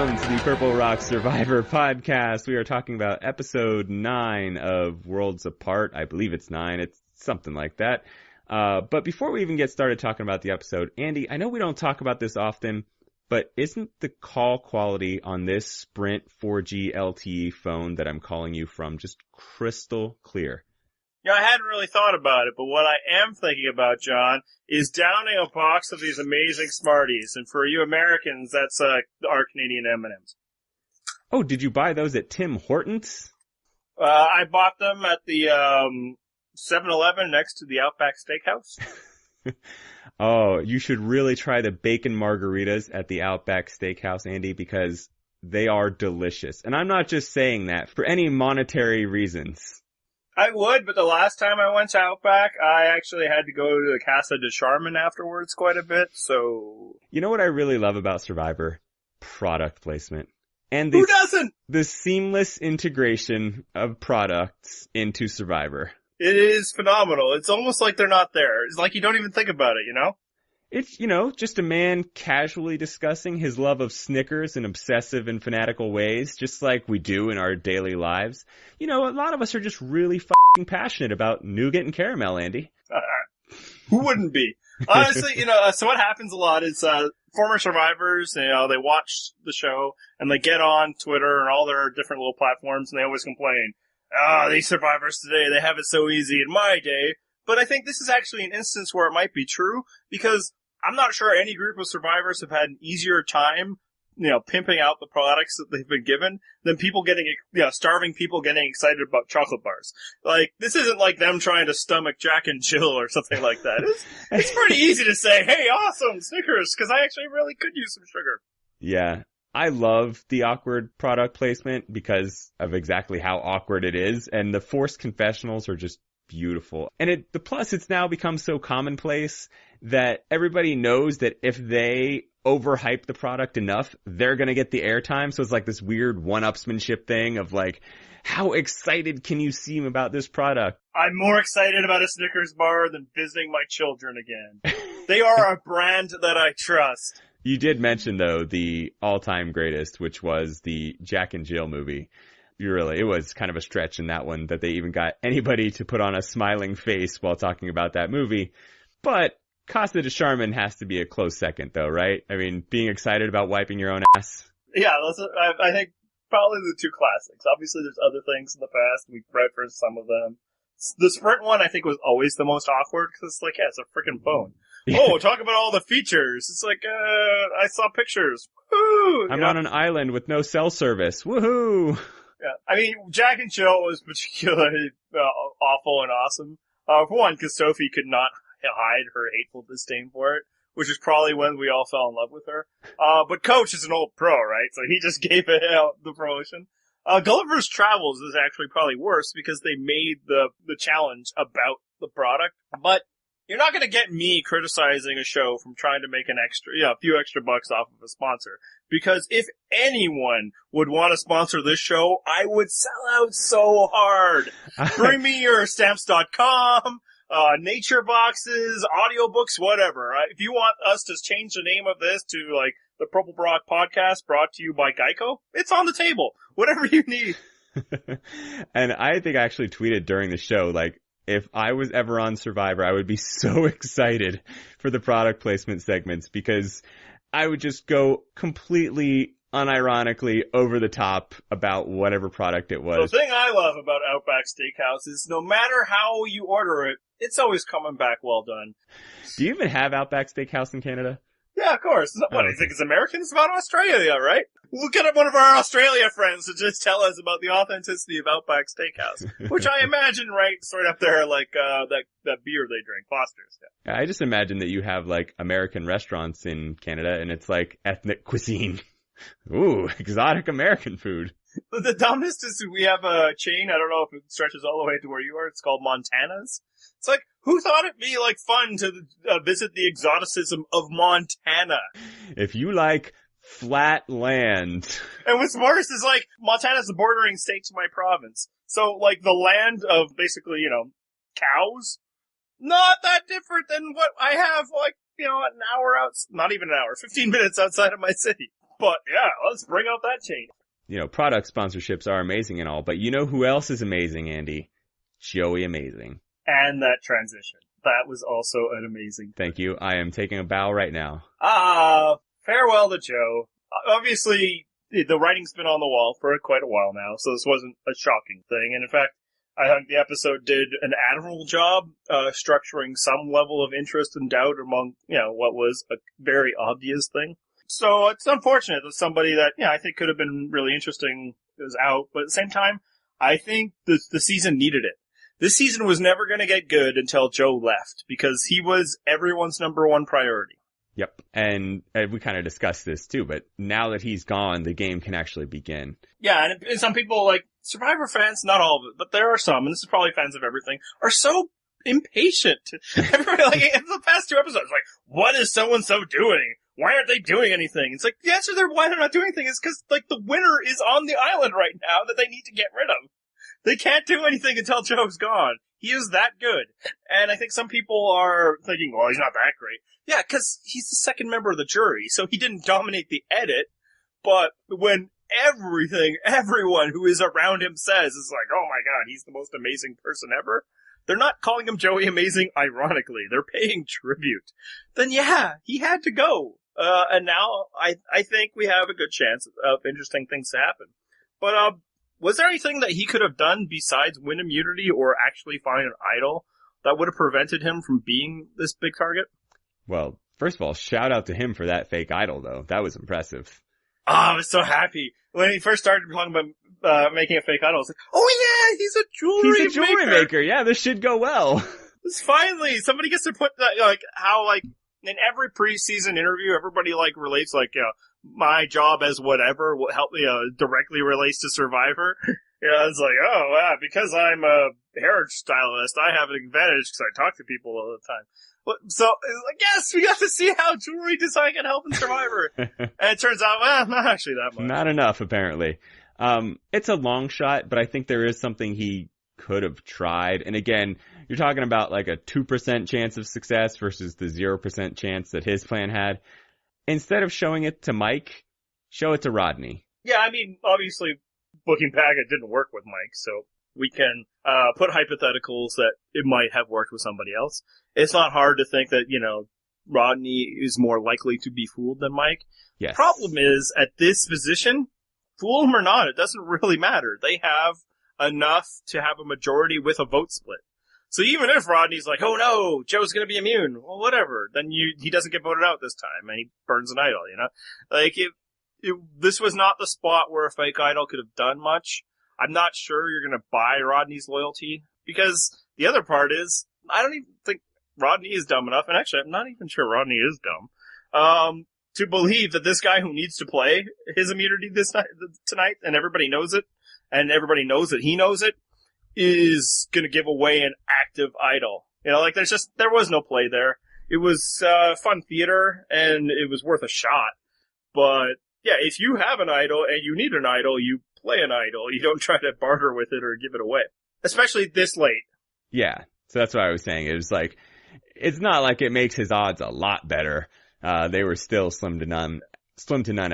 Welcome to the Purple Rock Survivor podcast. We are talking about episode 9 of Worlds Apart. I believe it's 9. It's something like that. But before we even get started talking about the episode, Andy, I know we don't talk about this often, but isn't the call quality on this Sprint 4G LTE phone that I'm calling you from just crystal clear? Yeah, I hadn't really thought about it, but what I am thinking about, John, is downing a box of these amazing Smarties. And for you Americans, that's our Canadian M&Ms. Oh, did you buy those at Tim Hortons? I bought them at the 7-Eleven next to the Outback Steakhouse. Oh, you should really try the bacon margaritas at the Outback Steakhouse, Andy, because they are delicious. And I'm not just saying that for any monetary reasons. I would, but the last time I went to Outback, I actually had to go to the Casa de Charmin afterwards quite a bit, so... You know what I really love about Survivor? Product placement. And who doesn't? The seamless integration of products into Survivor. It is phenomenal. It's almost like they're not there. It's like you don't even think about it, you know? It's, just a man casually discussing his love of Snickers in obsessive and fanatical ways, just like we do in our daily lives. A lot of us are just really f***ing passionate about nougat and caramel, Andy. Who wouldn't be? Honestly, so what happens a lot is, former survivors, they watch the show and they get on Twitter and all their different little platforms and they always complain, these survivors today, they have it so easy in my day. But I think this is actually an instance where it might be true, because I'm not sure any group of survivors have had an easier time, pimping out the products that they've been given than people getting, starving people getting excited about chocolate bars. Like, this isn't like them trying to stomach Jack and Jill or something like that. It's pretty easy to say, hey, awesome, Snickers, because I actually really could use some sugar. Yeah. I love the awkward product placement because of exactly how awkward it is, and the forced confessionals are just beautiful. And it's now become so commonplace that everybody knows that if they overhype the product enough, they're going to get the airtime. So it's like this weird one-upsmanship thing of like, how excited can you seem about this product? I'm more excited about a Snickers bar than visiting my children again. They are a brand that I trust. You did mention, though, the all-time greatest, which was the Jack and Jill movie. It was kind of a stretch in that one that they even got anybody to put on a smiling face while talking about that movie. But Casa de Charmin has to be a close second, though, right? I mean, being excited about wiping your own ass. Yeah, I think probably the two classics. Obviously, there's other things in the past. We've referenced some of them. The Sprint one, I think, was always the most awkward because it's like, it's a freaking phone. Yeah. Oh, talk about all the features. It's like, I saw pictures. Woohoo! I'm on an island with no cell service. Woohoo! Yeah, I mean, Jack and Jill was particularly awful and awesome. For one, because Sophie could not hide her hateful disdain for it, which is probably when we all fell in love with her. But Coach is an old pro, right? So he just gave it out the promotion. Gulliver's Travels is actually probably worse because they made the challenge about the product. But you're not going to get me criticizing a show from trying to make a few extra bucks off of a sponsor. Because if anyone would want to sponsor this show, I would sell out so hard. Bring me your Stamps.com, nature boxes, audiobooks, whatever. If you want us to change the name of this to, like, the Purple Rock Podcast brought to you by Geico, it's on the table. Whatever you need. And I think I actually tweeted during the show, like, if I was ever on Survivor, I would be so excited for the product placement segments because I would just go completely unironically over the top about whatever product it was. The thing I love about Outback Steakhouse is no matter how you order it, it's always coming back well done. Do you even have Outback Steakhouse in Canada? Yeah, of course. What do you think it's American? It's about Australia, right? We'll get one of our Australia friends to just tell us about the authenticity of Outback Steakhouse, which I imagine ranks right up there like that beer they drink, Foster's. Yeah. I just imagine that you have like American restaurants in Canada and it's like ethnic cuisine. Ooh, exotic American food. The dumbest is we have a chain, I don't know if it stretches all the way to where you are, it's called Montana's. It's like, who thought it'd be, like, fun to visit the exoticism of Montana? If you like flat land. And what's worse is, like, Montana's the bordering state to my province. So, like, the land of basically, cows, not that different than what I have, like, an hour not even an hour, 15 minutes outside of my city. But yeah, let's bring up that change. You know, product sponsorships are amazing and all, but you know who else is amazing, Andy? Joey Amazing. And that transition. That was also an amazing. Thank you. I am taking a bow right now. Farewell to Joe. Obviously, the writing's been on the wall for quite a while now, so this wasn't a shocking thing. And in fact, I think the episode did an admirable job, structuring some level of interest and doubt among, what was a very obvious thing. So it's unfortunate that somebody that, I think could have been really interesting is out, but at the same time, I think the season needed it. This season was never going to get good until Joe left, because he was everyone's number one priority. Yep. And we kind of discussed this too, but now that he's gone, the game can actually begin. Yeah, and some people, like, Survivor fans, not all of it, but there are some, and this is probably fans of everything, are so impatient. Everybody, like, in the past 2 episodes, like, what is so-and-so doing? Why aren't they doing anything? It's like, the answer to why they're not doing anything is because, like, the winner is on the island right now that they need to get rid of. They can't do anything until Joe's gone. He is that good. And I think some people are thinking, well, he's not that great. Yeah, because he's the second member of the jury, so he didn't dominate the edit. But when everyone who is around him says is like, oh my god, he's the most amazing person ever, they're not calling him Joey Amazing ironically. They're paying tribute. Then yeah, he had to go. And now I think we have a good chance of interesting things to happen. But, was there anything that he could have done besides win immunity or actually find an idol that would have prevented him from being this big target? Well, first of all, shout out to him for that fake idol, though. That was impressive. Oh, I was so happy. When he first started talking about making a fake idol, I was like, oh yeah, he's a jewelry maker. Yeah, this should go well. Finally, somebody gets to put that, like, how, like, in every preseason interview, everybody, like, relates, like, my job as whatever will help me, directly relates to Survivor. It's like, oh, wow, because I'm a hairstylist, I have an advantage because I talk to people all the time. So, like, yes, we got to see how jewelry design can help in Survivor. And it turns out, well, not actually that much. Not enough, apparently. It's a long shot, but I think there is something he could have tried. And again, you're talking about like a 2% chance of success versus the 0% chance that his plan had. Instead of showing it to Mike, show it to Rodney. Yeah, I mean, obviously, booking Paget didn't work with Mike, so we can put hypotheticals that it might have worked with somebody else. It's not hard to think that, Rodney is more likely to be fooled than Mike. Yes. The problem is, at this position, fool him or not, it doesn't really matter. They have enough to have a majority with a vote split. So even if Rodney's like, oh no, Joe's gonna be immune, well, whatever, then he doesn't get voted out this time, and he burns an idol, Like, this was not the spot where a fake idol could have done much. I'm not sure you're gonna buy Rodney's loyalty, because the other part is, I don't even think Rodney is dumb enough, and actually I'm not even sure Rodney is dumb, to believe that this guy who needs to play his immunity tonight, and everybody knows it, and everybody knows that he knows it, is gonna give away an active idol. Like there was no play there. It was, fun theater, and it was worth a shot. But, yeah, if you have an idol and you need an idol, you play an idol. You don't try to barter with it or give it away. Especially this late. Yeah. So that's what I was saying. It was like, it's not like it makes his odds a lot better. They were still slim to none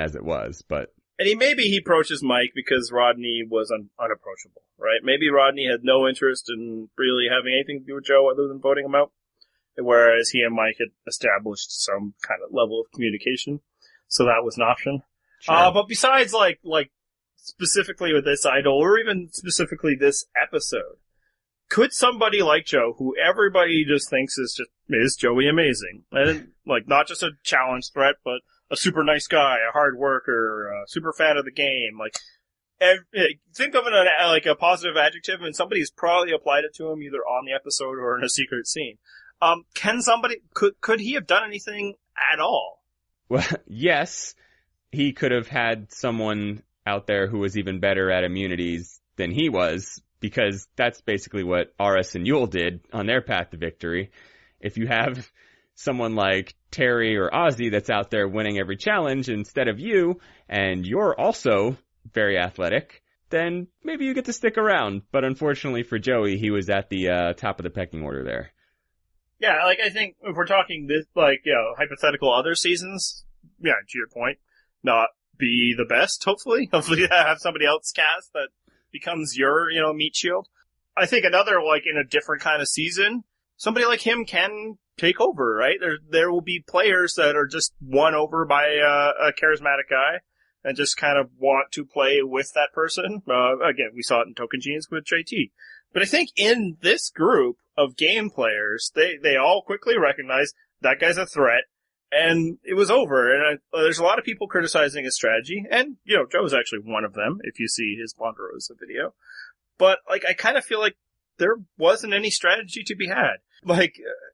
as it was, but. And he approaches Mike because Rodney was unapproachable, right? Maybe Rodney had no interest in really having anything to do with Joe other than voting him out. Whereas he and Mike had established some kind of level of communication. So that was an option. Sure. But besides, like, specifically with this idol, or even specifically this episode, could somebody like Joe, who everybody just thinks is Joey Amazing, and, like, not just a challenge threat, but a super nice guy, a hard worker, a super fan of the game, like, think of it like a positive adjective, and somebody's probably applied it to him either on the episode or in a secret scene. Could he have done anything at all? Well, yes, he could have had someone out there who was even better at immunities than he was, because that's basically what RS and Yule did on their path to victory. If you have someone like Terry or Ozzy that's out there winning every challenge instead of you, and you're also very athletic, then maybe you get to stick around. But unfortunately for Joey, he was at the top of the pecking order there. Yeah, like, I think if we're talking this, like, hypothetical other seasons, yeah, to your point, not be the best, hopefully. Hopefully have somebody else cast that becomes your, meat shield. I think another, in a different kind of season, somebody like him can take over, right? There will be players that are just won over by a charismatic guy and just kind of want to play with that person. Again, we saw it in Token Genes with JT. But I think in this group of game players, they all quickly recognize that guy's a threat, and it was over. And there's a lot of people criticizing his strategy, and, Joe's actually one of them, if you see his Ponderosa video. But, I kind of feel like there wasn't any strategy to be had.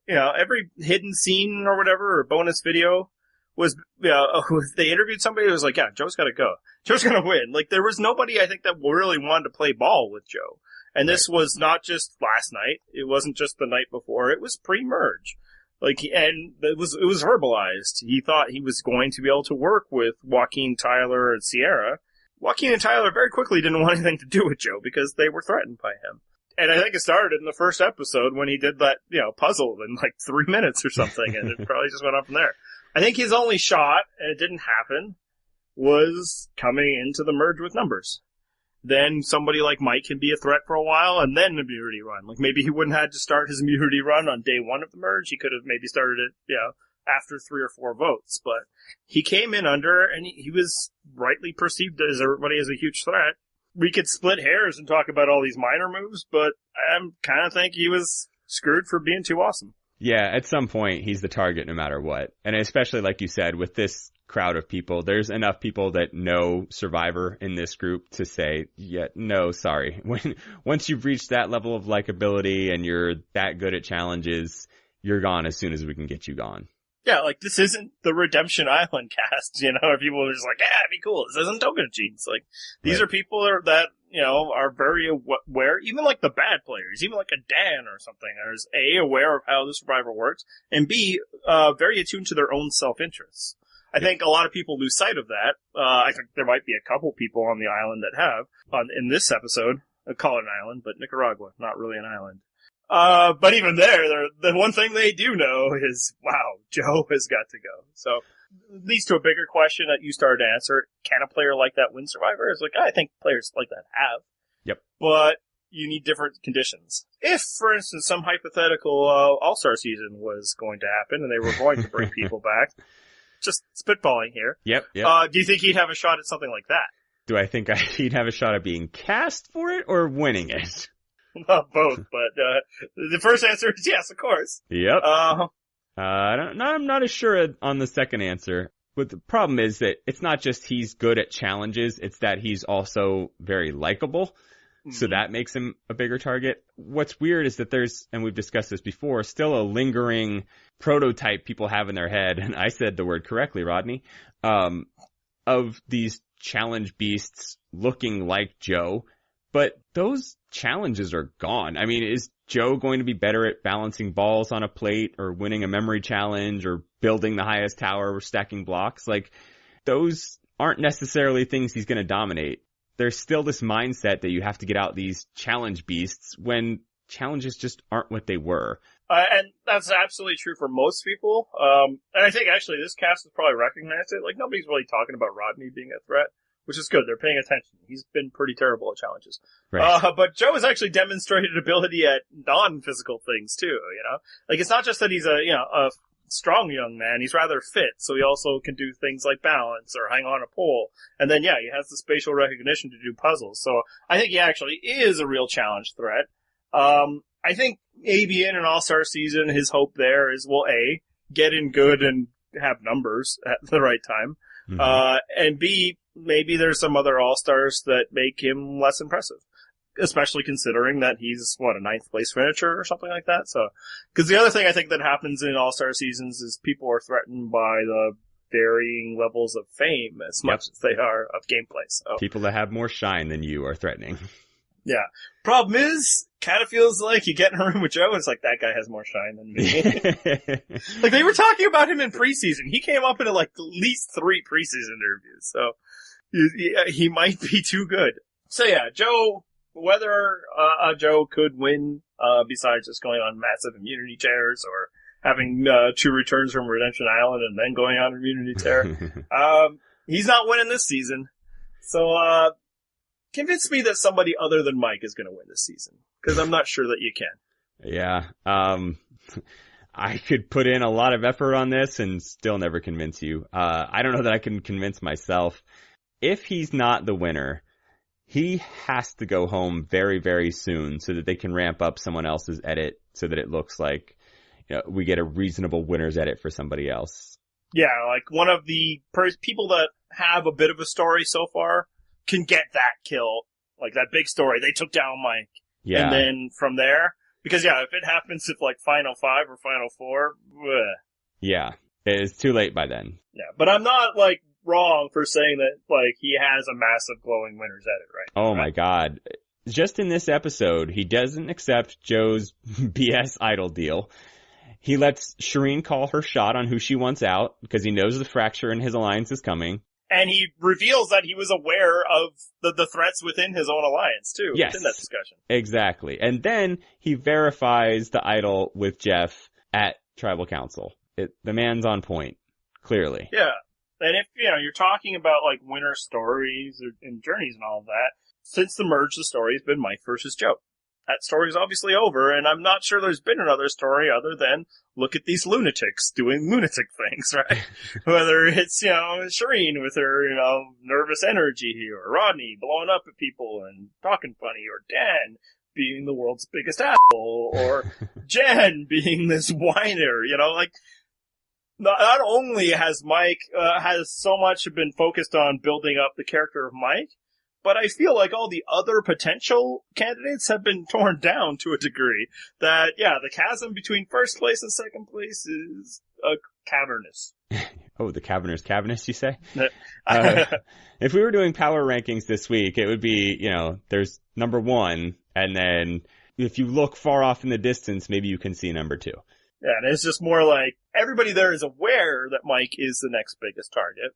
Every hidden scene or whatever, or bonus video was, they interviewed somebody who was like, yeah, Joe's gotta go. Joe's gonna win. There was nobody, I think, that really wanted to play ball with Joe. And this was not just last night. It wasn't just the night before. It was pre-merge. And it was verbalized. He thought he was going to be able to work with Joaquin, Tyler, and Sierra. Joaquin and Tyler very quickly didn't want anything to do with Joe because they were threatened by him. And I think it started in the first episode when he did that, puzzle in 3 minutes or something, and it probably just went on from there. I think his only shot, and it didn't happen, was coming into the merge with numbers. Then somebody like Mike can be a threat for a while, and then the immunity run. Maybe he wouldn't have to start his immunity run on day one of the merge. He could have maybe started it, after 3 or 4 votes. But he came in under, and he was rightly perceived as everybody as a huge threat. We could split hairs and talk about all these minor moves, but I kind of think he was screwed for being too awesome. Yeah, at some point, he's the target no matter what. And especially, like you said, with this crowd of people, there's enough people that know Survivor in this group to say, yeah, no, sorry. Once you've reached that level of likability and you're that good at challenges, you're gone as soon as we can get you gone. Yeah, this isn't the Redemption Island cast, where people are just like, yeah, it'd be cool. This isn't Token Genes. These are people that, are very aware, even the bad players, even a Dan or something, is A, aware of how the Survivor works, and B, very attuned to their own self-interests. I think a lot of people lose sight of that. I think there might be a couple people on the island that have, in this episode, I call it an island, but Nicaragua, not really an island. But even there, the one thing they do know is, wow, Joe has got to go. So, it leads to a bigger question that you started to answer. Can a player like that win Survivor? It's I think players like that have. Yep. But you need different conditions. If, for instance, some hypothetical All-Star season was going to happen and they were going to bring people back, just spitballing here. Yep. Do you think he'd have a shot at something like that? Do I think he'd have a shot at being cast for it or winning it? Both, but the first answer is yes, of course. Yep. I'm not as sure on the second answer. But the problem is that it's not just he's good at challenges, it's that he's also very likable. Mm-hmm. So that makes him a bigger target. What's weird is that there's, and we've discussed this before, still a lingering prototype people have in their head, and I said the word correctly, Rodney, of these challenge beasts looking like Joe. But those challenges are gone. I mean, is Joe going to be better at balancing balls on a plate or winning a memory challenge or building the highest tower or stacking blocks? Those aren't necessarily things he's going to dominate. There's still this mindset that you have to get out these challenge beasts when challenges just aren't what they were. And that's absolutely true for most people. And I think actually this cast has probably recognized it. Nobody's really talking about Rodney being a threat, which is good. They're paying attention. He's been pretty terrible at challenges. Right. But Joe has actually demonstrated ability at non-physical things too, it's not just that he's a strong young man. He's rather fit, so he also can do things like balance or hang on a pole. And then, he has the spatial recognition to do puzzles. So I think he actually is a real challenge threat. I think maybe in an all-star season, his hope there is, A, get in good and have numbers at the right time. Mm-hmm. And B, maybe there's some other all-stars that make him less impressive. Especially considering that he's, a 9th place finisher or something like that. So, cause the other thing I think that happens in all-star seasons is people are threatened by the varying levels of fame as much as they are of gameplay. So people that have more shine than you are threatening. Yeah. Problem is, kind of feels like you get in a room with Joe, it's that guy has more shine than me. They were talking about him in preseason. He came up in at least 3 preseason interviews. So, he might be too good. So yeah, Joe, whether Joe could win, besides just going on massive immunity tears or having 2 returns from Redemption Island and then going on immunity tear, He's not winning this season. So, convince me that somebody other than Mike is going to win this season. Because I'm not sure that you can. Yeah. I could put in a lot of effort on this and still never convince you. I don't know that I can convince myself. If he's not the winner, he has to go home very, very soon so that they can ramp up someone else's edit so that it looks like, we get a reasonable winner's edit for somebody else. Yeah, like one of the people that have a bit of a story so far can get that kill. Like that big story. They took down Mike. Yeah. And then from there, because if it happens at like Final 5 or Final 4, bleh. Yeah, it's too late by then. Yeah, but I'm not like wrong for saying that like he has a massive glowing winner's edit right now. Oh my god. Just in this episode, he doesn't accept Joe's BS idol deal. He lets Shireen call her shot on who she wants out because he knows the fracture in his alliance is coming. And he reveals that he was aware of the threats within his own alliance, too, yes, within that discussion. Exactly. And then he verifies the idol with Jeff at Tribal Council. The man's on point, clearly. Yeah. And if, you're talking about, like, winner stories and journeys and all of that, since the merge, the story has been Mike versus Joe. That story's obviously over, and I'm not sure there's been another story other than look at these lunatics doing lunatic things, right? Whether it's, Shireen with her, nervous energy here, or Rodney blowing up at people and talking funny, or Dan being the world's biggest asshole, or Jen being this whiner, not only has Mike, has so much been focused on building up the character of Mike, but I feel like all the other potential candidates have been torn down to a degree that, the chasm between first place and second place is cavernous. Oh, the cavernous, you say? If we were doing power rankings this week, it would be, there's number 1, and then if you look far off in the distance, maybe you can see number 2. Yeah, and it's just more like everybody there is aware that Mike is the next biggest target.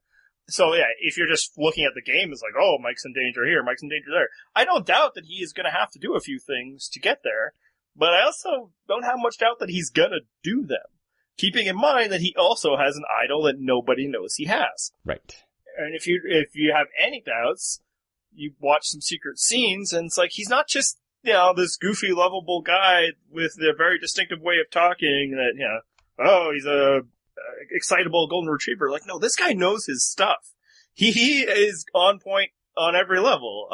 So if you're just looking at the game, it's like, oh, Mike's in danger here, Mike's in danger there. I don't doubt that he is going to have to do a few things to get there, but I also don't have much doubt that he's going to do them. Keeping in mind that he also has an idol that nobody knows he has. Right. And if you have any doubts, you watch some secret scenes, and it's like, he's not just, this goofy, lovable guy with a very distinctive way of talking that, he's a excitable golden retriever. Like, no, this guy knows his stuff. He is on point on every level.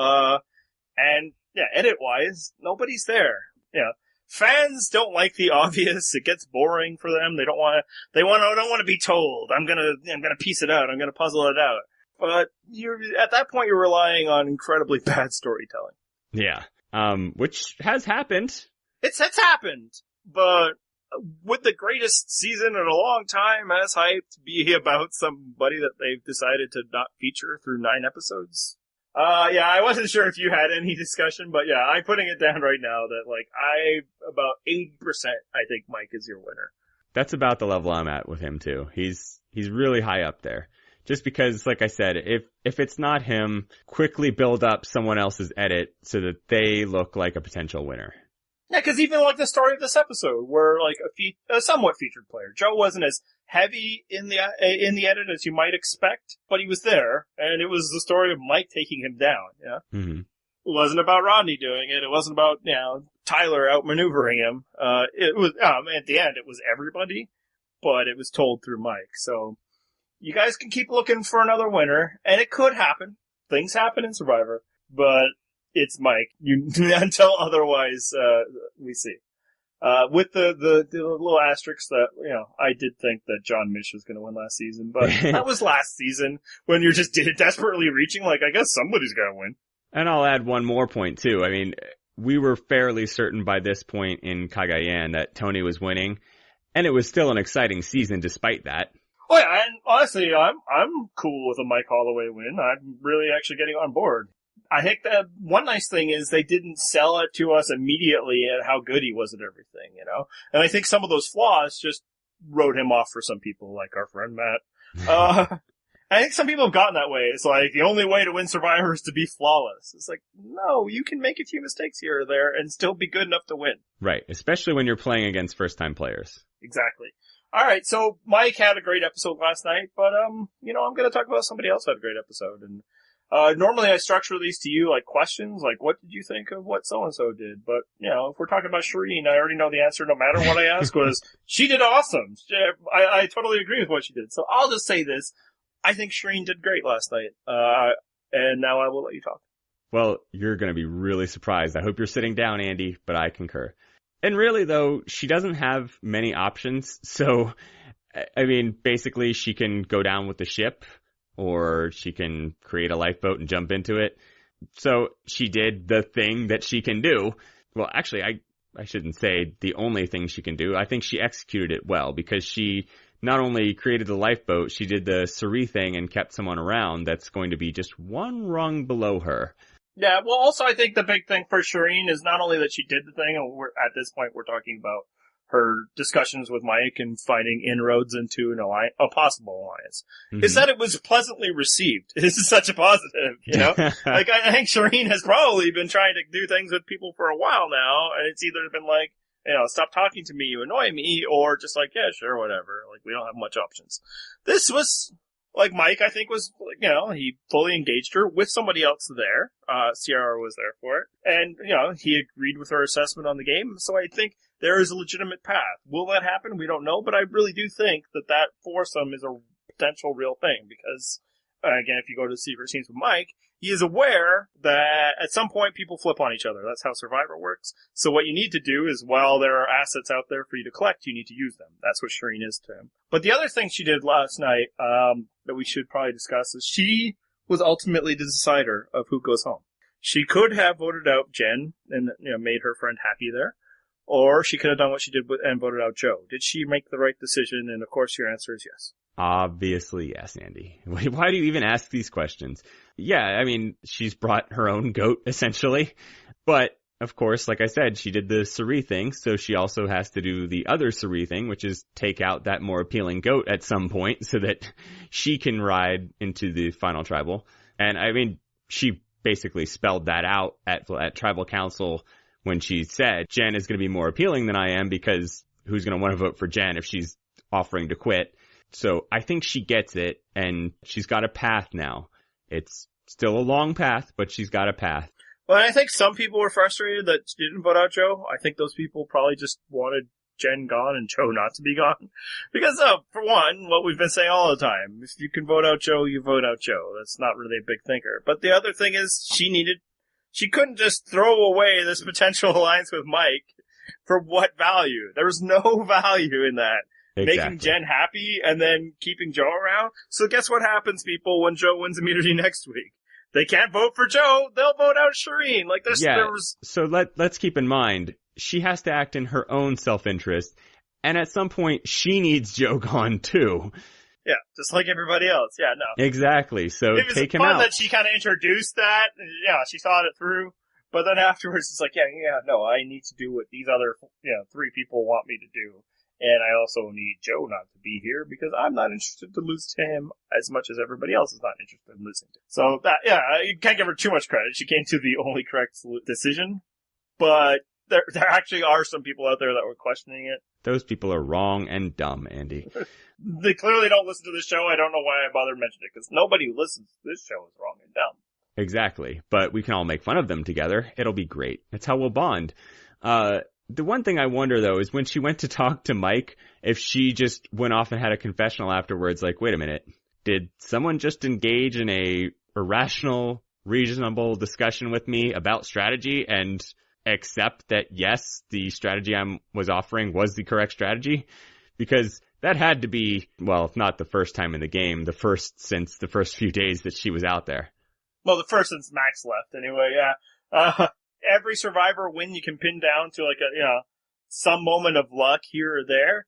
And edit wise, nobody's there. Fans don't like the obvious. It gets boring for them. They don't want to be told. I'm gonna piece it out. I'm gonna puzzle it out. But at that point, you're relying on incredibly bad storytelling. Yeah. Which has happened. It's happened. But would the greatest season in a long time as hyped be about somebody that they've decided to not feature through 9 episodes? I wasn't sure if you had any discussion, but I'm putting it down right now that, about 80%, I think Mike is your winner. That's about the level I'm at with him, too. He's really high up there. Just because, like I said, if it's not him, quickly build up someone else's edit so that they look like a potential winner. Yeah, because even like the story of this episode, where like a somewhat featured player, Joe wasn't as heavy in the edit as you might expect, but he was there, and it was the story of Mike taking him down. Yeah, mm-hmm. It wasn't about Rodney doing it. It wasn't about Tyler outmaneuvering him. It was at the end, it was everybody, but it was told through Mike. So you guys can keep looking for another winner, and it could happen. Things happen in Survivor, but it's Mike. Until otherwise, we see. With the little asterisks that, I did think that John Mish was going to win last season, but that was last season when you're just desperately reaching, like, I guess somebody's got to win. And I'll add one more point too. I mean, we were fairly certain by this point in Cagayan that Tony was winning, and it was still an exciting season despite that. Oh yeah, and honestly, I'm cool with a Mike Holloway win. I'm really actually getting on board. I think that one nice thing is they didn't sell it to us immediately at how good he was at everything, And I think some of those flaws just wrote him off for some people, like our friend Matt. I think some people have gotten that way. It's like, the only way to win Survivor is to be flawless. It's like, no, you can make a few mistakes here or there and still be good enough to win. Right, especially when you're playing against first-time players. Exactly. All right, so Mike had a great episode last night, but I'm going to talk about somebody else who had a great episode. And normally I structure these to you like questions, like what did you think of what so and so did? But if we're talking about Shireen, I already know the answer. No matter what I ask, was she did awesome. I totally agree with what she did. So I'll just say this: I think Shireen did great last night. And now I will let you talk. Well, you're going to be really surprised. I hope you're sitting down, Andy, but I concur. And really, though, she doesn't have many options. So, I mean, basically, she can go down with the ship, or she can create a lifeboat and jump into it. So she did the thing that she can do. Well, actually, I shouldn't say the only thing she can do. I think she executed it well, because she not only created the lifeboat, she did the Suri thing and kept someone around that's going to be just one rung below her. Yeah, well, also I think the big thing for Shireen is not only that she did the thing, and at this point we're talking about her discussions with Mike and finding inroads into a possible alliance, is that it was pleasantly received. This is such a positive, Like, I think Shireen has probably been trying to do things with people for a while now, and it's either been like, stop talking to me, you annoy me, or just like, yeah, sure, whatever. Like, we don't have much options. This was... Like Mike, I think was, he fully engaged her with somebody else there. Sierra was there for it. And, he agreed with her assessment on the game. So I think there is a legitimate path. Will that happen? We don't know. But I really do think that foursome is a potential real thing. Because, again, if you go to the secret scenes with Mike, he is aware that at some point people flip on each other. That's how Survivor works. So what you need to do is, while there are assets out there for you to collect, you need to use them. That's what Shireen is to him. But the other thing she did last night, that we should probably discuss, is she was ultimately the decider of who goes home. She could have voted out Jen and, made her friend happy there. Or she could have done what she did and voted out Joe. Did she make the right decision? And of course your answer is yes. Obviously, yes, Andy. Why do you even ask these questions? Yeah, I mean, she's brought her own goat, essentially. But, of course, like I said, she did the Suri thing, so she also has to do the other Suri thing, which is take out that more appealing goat at some point so that she can ride into the final tribal. And, I mean, she basically spelled that out at Tribal Council when she said, Jen is going to be more appealing than I am, because who's going to want to vote for Jen if she's offering to quit? So I think she gets it, and she's got a path now. It's still a long path, but she's got a path. Well, I think some people were frustrated that she didn't vote out Joe. I think those people probably just wanted Jen gone and Joe not to be gone. Because, for one, what we've been saying all the time, if you can vote out Joe, you vote out Joe. That's not really a big thinker. But the other thing is, she couldn't just throw away this potential alliance with Mike for what value? There was no value in that. Exactly. Making Jen happy and then keeping Joe around. So guess what happens, people, when Joe wins immunity next week? They can't vote for Joe. They'll vote out Shireen. Like, So let's keep in mind, she has to act in her own self-interest. And at some point, she needs Joe gone too. Yeah, just like everybody else. Yeah, no. Exactly. So take him out. It was fun that she kind of introduced that. Yeah, she thought it through. But then afterwards, it's like, no, I need to do what these other, 3 people want me to do. And I also need Joe not to be here because I'm not interested to lose to him as much as everybody else is not interested in losing to him. So you can't give her too much credit. She came to the only correct decision. But there actually are some people out there that were questioning it. Those people are wrong and dumb, Andy. They clearly don't listen to this show. I don't know why I bothered mentioning it, because nobody who listens to this show is wrong and dumb. Exactly. But we can all make fun of them together. It'll be great. That's how we'll bond. The one thing I wonder, though, is when she went to talk to Mike, if she just went off and had a confessional afterwards, like, wait a minute, did someone just engage in a irrational, reasonable discussion with me about strategy and accept that, yes, the strategy I was offering was the correct strategy? Because that had to be, well, if not the first time in the game, the first since the first few days that she was out there. Well, the first since Max left, anyway, yeah. Every Survivor win you can pin down to some moment of luck here or there.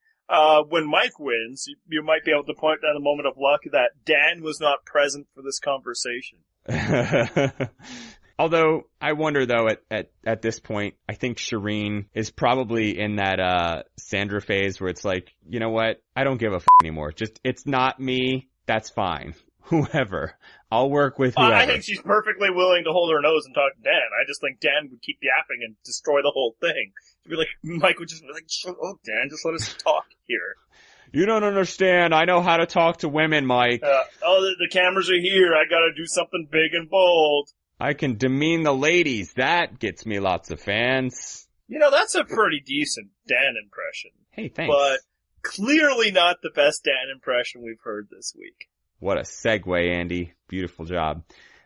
When Mike wins, you might be able to point out a moment of luck that Dan was not present for this conversation. Although, I wonder though, at this point, I think Shireen is probably in that, Sandra phase where it's like, you know what? I don't give a anymore. Just, it's not me. That's fine. Whoever. I'll work with whoever. I think she's perfectly willing to hold her nose and talk to Dan. I just think Dan would keep yapping and destroy the whole thing. She'd be like, Mike would just be like, shut up, Dan, just let us talk here. You don't understand. I know how to talk to women, Mike. The cameras are here. I gotta do something big and bold. I can demean the ladies. That gets me lots of fans. That's a pretty decent Dan impression. Hey, thanks. But clearly not the best Dan impression we've heard this week. What a segue, Andy. Beautiful job.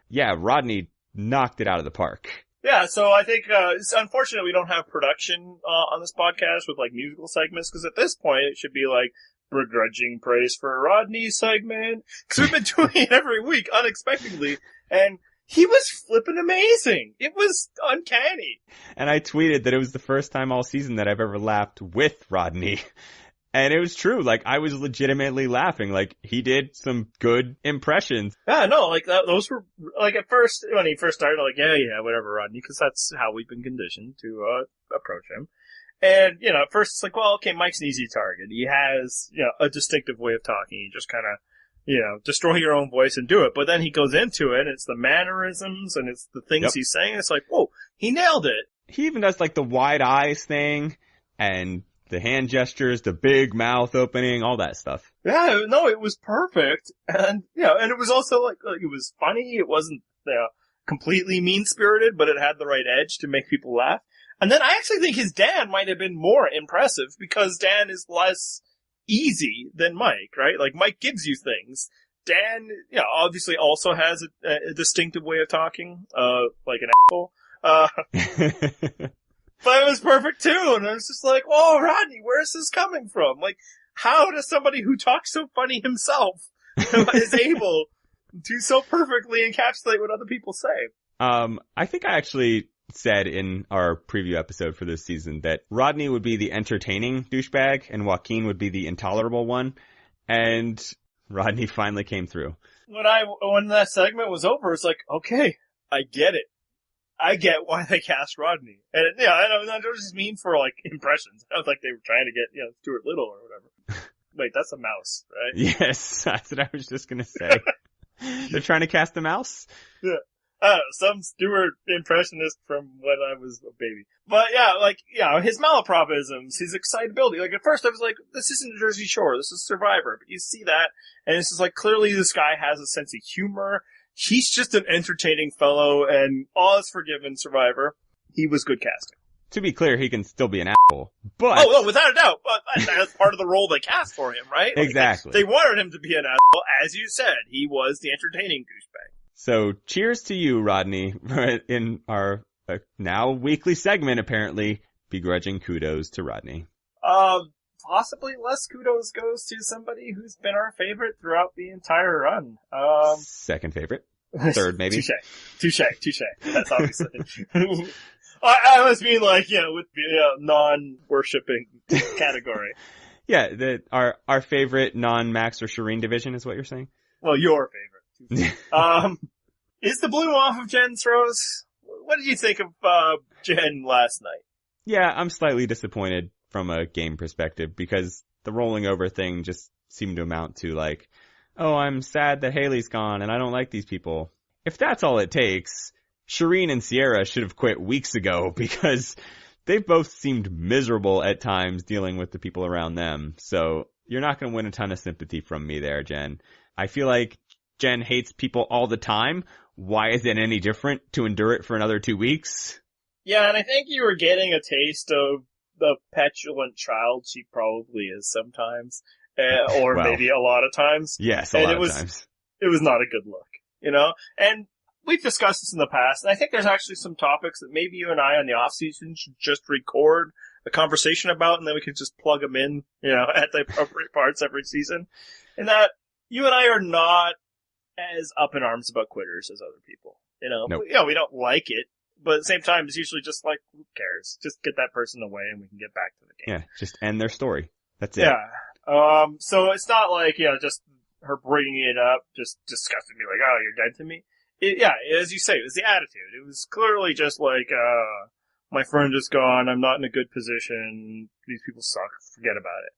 Yeah, Rodney knocked it out of the park. Yeah, so I think it's unfortunate we don't have production on this podcast with like musical segments, because at this point it should be like begrudging praise for Rodney segment, because we've been doing it every week unexpectedly, and he was flipping amazing. It was uncanny. And I tweeted that it was the first time all season that I've ever laughed with Rodney. And it was true. Like, I was legitimately laughing. Like, he did some good impressions. Yeah, no, like, those were, like, at first, when he first started, like, yeah, whatever, Rodney, because that's how we've been conditioned to, approach him. And, at first it's like, well, okay, Mike's an easy target. He has, a distinctive way of talking. You just kind of, destroy your own voice and do it. But then he goes into it, and it's the mannerisms, and it's the things he's saying. It's like, whoa, he nailed it. He even does, like, the wide eyes thing, and the hand gestures, the big mouth opening, all that stuff. Yeah, no, it was perfect. And, and it was also like it was funny. It wasn't, completely mean-spirited, but it had the right edge to make people laugh. And then I actually think his Dan might have been more impressive, because Dan is less easy than Mike, right? Like, Mike gives you things. Dan, obviously also has a distinctive way of talking, like an asshole. But it was perfect too, and I was just like, "Whoa, Rodney, where's this coming from? Like, how does somebody who talks so funny himself is able to so perfectly encapsulate what other people say?" I think I actually said in our preview episode for this season that Rodney would be the entertaining douchebag and Joaquin would be the intolerable one, and Rodney finally came through. When that segment was over, it's like, okay, I get it. I get why they cast Rodney. And I don't just mean for like impressions. I was like they were trying to get, Stuart Little or whatever. Wait, that's a mouse, right? Yes, that's what I was just gonna say. They're trying to cast a mouse? Yeah. Some Stuart impressionist from when I was a baby. But his malapropisms, his excitability. Like at first I was like, this isn't Jersey Shore, this is Survivor. But you see that, and it's just like clearly this guy has a sense of humor. He's just an entertaining fellow, and all is forgiven, Survivor. He was good casting. To be clear, he can still be an asshole, but... Oh, without a doubt. But that's part of the role they cast for him, right? Exactly. They wanted him to be an asshole. As you said, he was the entertaining douchebag. So, cheers to you, Rodney, in our now weekly segment, apparently, begrudging kudos to Rodney. Possibly less kudos goes to somebody who's been our favorite throughout the entire run. Second favorite. Third, maybe. Touche. That's obviously. I was being like, with the non-worshipping category. Yeah, our favorite non-Max or Shireen division is what you're saying? Well, your favorite. Is the bloom off of Jen's rose? What did you think of Jen last night? Yeah, I'm slightly disappointed from a game perspective, because the rolling over thing just seemed to amount to like, oh, I'm sad that Haley's gone and I don't like these people. If that's all it takes, Shireen and Sierra should have quit weeks ago, because they've both seemed miserable at times dealing with the people around them. So you're not going to win a ton of sympathy from me there, Jen. I feel like Jen hates people all the time. Why is it any different to endure it for another 2 weeks? Yeah, and I think you were getting a taste of the petulant child she probably is sometimes, or maybe a lot of times. Yes, a lot of times. It was not a good look, And we've discussed this in the past, and I think there's actually some topics that maybe you and I on the off season should just record a conversation about, and then we can just plug them in, at the appropriate parts every season. And that you and I are not as up in arms about quitters as other people. Nope. We don't like it. But at the same time, it's usually just like, who cares? Just get that person away and we can get back to the game. Yeah, just end their story. That's it. Yeah. So it's not like, just her bringing it up just disgusted me, like, oh, you're dead to me. As you say, it was the attitude. It was clearly just like, my friend is gone, I'm not in a good position, these people suck, forget about it.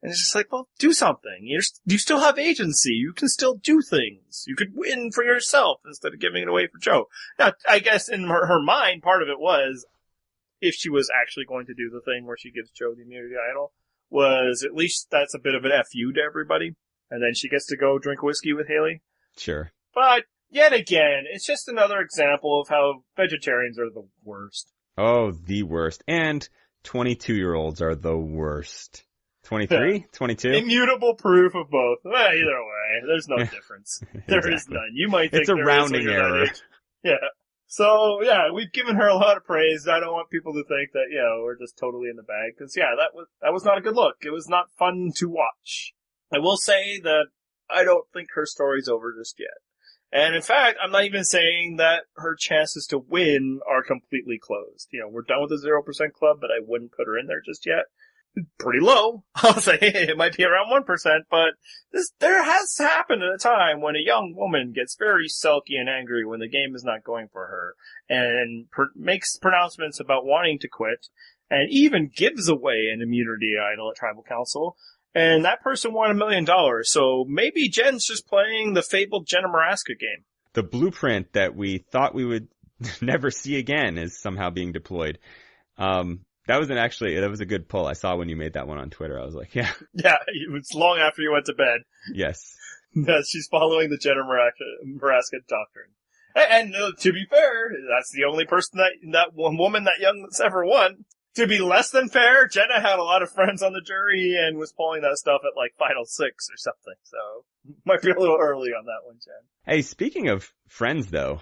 And it's just like, well, do something. You still have agency. You can still do things. You could win for yourself instead of giving it away for Joe. Now, I guess in her mind, part of it was if she was actually going to do the thing where she gives Joe the immunity idol. was at least that's a bit of an FU to everybody. And then she gets to go drink whiskey with Haley. Sure. But yet again, it's just another example of how vegetarians are the worst. Oh, the worst. And 22-year-olds are the worst. 23? 22? Immutable proof of both. Well, either way, there's no difference. There is none. You might think it's a there rounding is when you're that error. age. Yeah. So, yeah, we've given her a lot of praise. I don't want people to think that, we're just totally in the bag. Cause yeah, that was not a good look. It was not fun to watch. I will say that I don't think her story's over just yet. And in fact, I'm not even saying that her chances to win are completely closed. We're done with the 0% club, but I wouldn't put her in there just yet. Pretty low. I'll say it might be around 1%, but there has happened at a time when a young woman gets very sulky and angry when the game is not going for her and makes pronouncements about wanting to quit and even gives away an immunity idol at Tribal Council. And that person won $1 million. So maybe Jen's just playing the fabled Jenna Maraska game. The blueprint that we thought we would never see again is somehow being deployed. That was a good pull. I saw when you made that one on Twitter. I was like, yeah. Yeah, it was long after you went to bed. Yes. Yes, she's following the Jenna Maraska doctrine. And to be fair, that's the only person that one woman that young that's ever won. To be less than fair, Jenna had a lot of friends on the jury and was pulling that stuff at like Final 6 or something. So might be a little early on that one, Jen. Hey, speaking of friends though,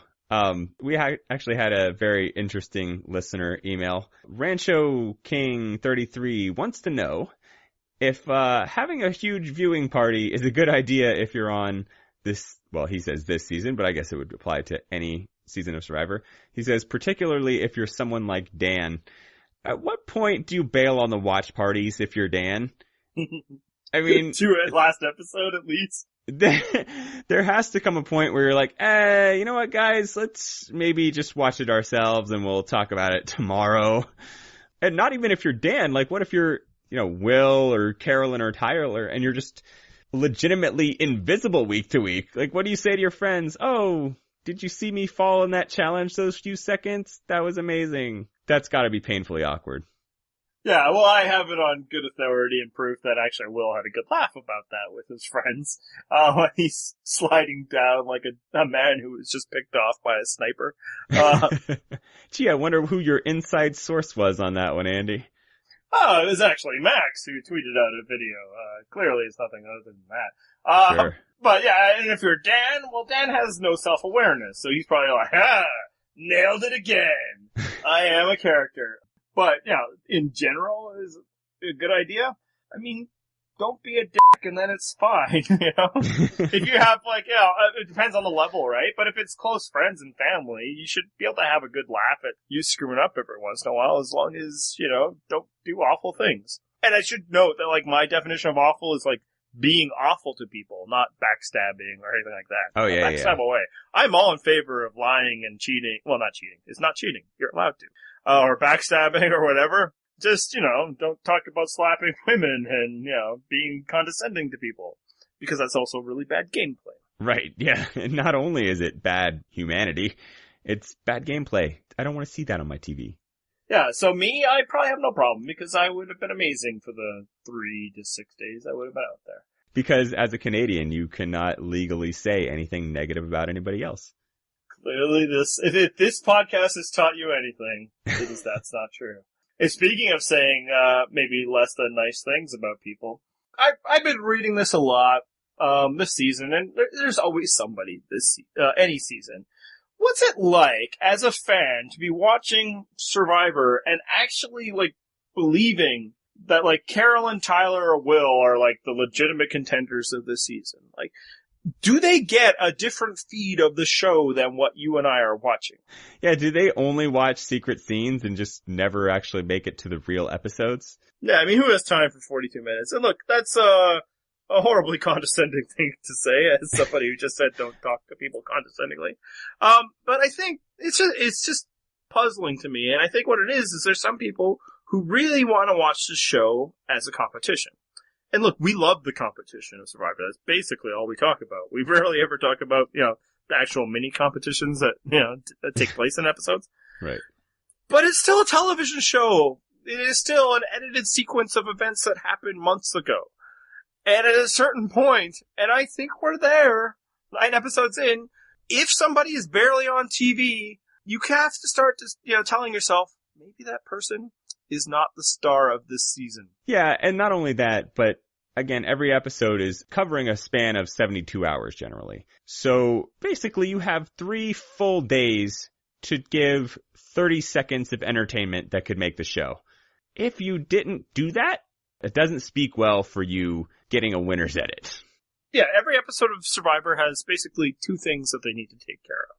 we actually had a very interesting listener email. Rancho King 33 wants to know if having a huge viewing party is a good idea if you're on this, well, he says this season, but I guess it would apply to any season of Survivor. He says, particularly if you're someone like Dan. At what point do you bail on the watch parties if you're Dan? I mean, to last episode at least. There has to come a point where you're like, you know what, guys, let's maybe just watch it ourselves and we'll talk about it tomorrow. And not even if you're Dan, like what if you're, Will or Carolyn or Tyler and you're just legitimately invisible week to week? Like, what do you say to your friends? Oh, did you see me fall in that challenge those few seconds? That was amazing. That's gotta be painfully awkward. Yeah, well, I have it on good authority and proof that actually Will had a good laugh about that with his friends. When he's sliding down like a man who was just picked off by a sniper. Gee, I wonder who your inside source was on that one, Andy. Oh, it was actually Max who tweeted out a video. Clearly it's nothing other than that. Sure. But yeah, and if you're Dan, well, Dan has no self-awareness, so he's probably like, nailed it again. I am a character. But, in general, is a good idea. I mean, don't be a dick and then it's fine, If you have, it depends on the level, right? But if it's close friends and family, you should be able to have a good laugh at you screwing up every once in a while, as long as, don't do awful things. And I should note that, my definition of awful is, being awful to people, not backstabbing or anything like that. Oh, yeah, Backstab away. I'm all in favor of lying and cheating. Well, not cheating. It's not cheating. You're allowed to. Or backstabbing or whatever. Just, don't talk about slapping women and, being condescending to people. Because that's also really bad gameplay. Right, yeah. And not only is it bad humanity, it's bad gameplay. I don't want to see that on my TV. Yeah, so me, I probably have no problem because I would have been amazing for the 3 to 6 days I would have been out there. Because as a Canadian, you cannot legally say anything negative about anybody else. Clearly if this podcast has taught you anything, it is that's not true. And speaking of saying, maybe less than nice things about people, I've been reading this a lot, this season, and there's always somebody any season. What's it like as a fan to be watching Survivor and actually believing that Carolyn, Tyler, or Will are the legitimate contenders of this season? Do they get a different feed of the show than what you and I are watching? Yeah, do they only watch secret scenes and just never actually make it to the real episodes? Yeah, I mean, who has time for 42 minutes? And look, that's a horribly condescending thing to say as somebody who just said don't talk to people condescendingly. But I think it's just puzzling to me. And I think what it is there's some people who really want to watch the show as a competition. And look, we love the competition of Survivor. That's basically all we talk about. We rarely ever talk about, the actual mini competitions that, that take place in episodes. Right. But it's still a television show it is still an edited sequence of events that happened months ago. And at a certain point, and I think we're there, 9 episodes in, if somebody is barely on TV, you have to start to, telling yourself, maybe that person is not the star of this season. Yeah, and not only that, but again, every episode is covering a span of 72 hours generally. So basically you have 3 full days to give 30 seconds of entertainment that could make the show. If you didn't do that, it doesn't speak well for you getting a winner's edit. Yeah, every episode of Survivor has basically 2 things that they need to take care of.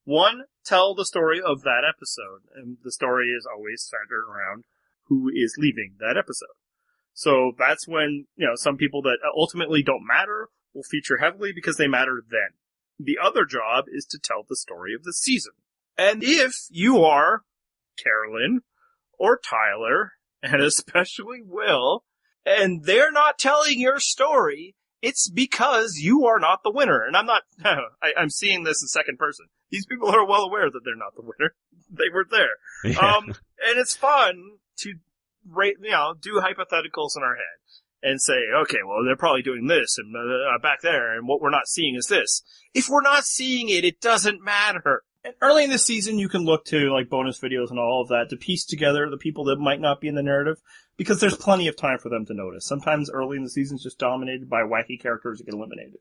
1, tell the story of that episode, and the story is always centered around who is leaving that episode. So that's when, some people that ultimately don't matter will feature heavily because they matter then. The other job is to tell the story of the season. And if you are Carolyn or Tyler, and especially Will, and they're not telling your story, it's because you are not the winner. And I'm seeing this in second person. These people are well aware that they're not the winner. They were there. Yeah. And it's fun to do hypotheticals in our head and say, okay, well, they're probably doing this and back there, and what we're not seeing is this. If we're not seeing it, it doesn't matter. And early in the season, you can look to bonus videos and all of that to piece together the people that might not be in the narrative, because there's plenty of time for them to notice. Sometimes early in the season is just dominated by wacky characters that get eliminated.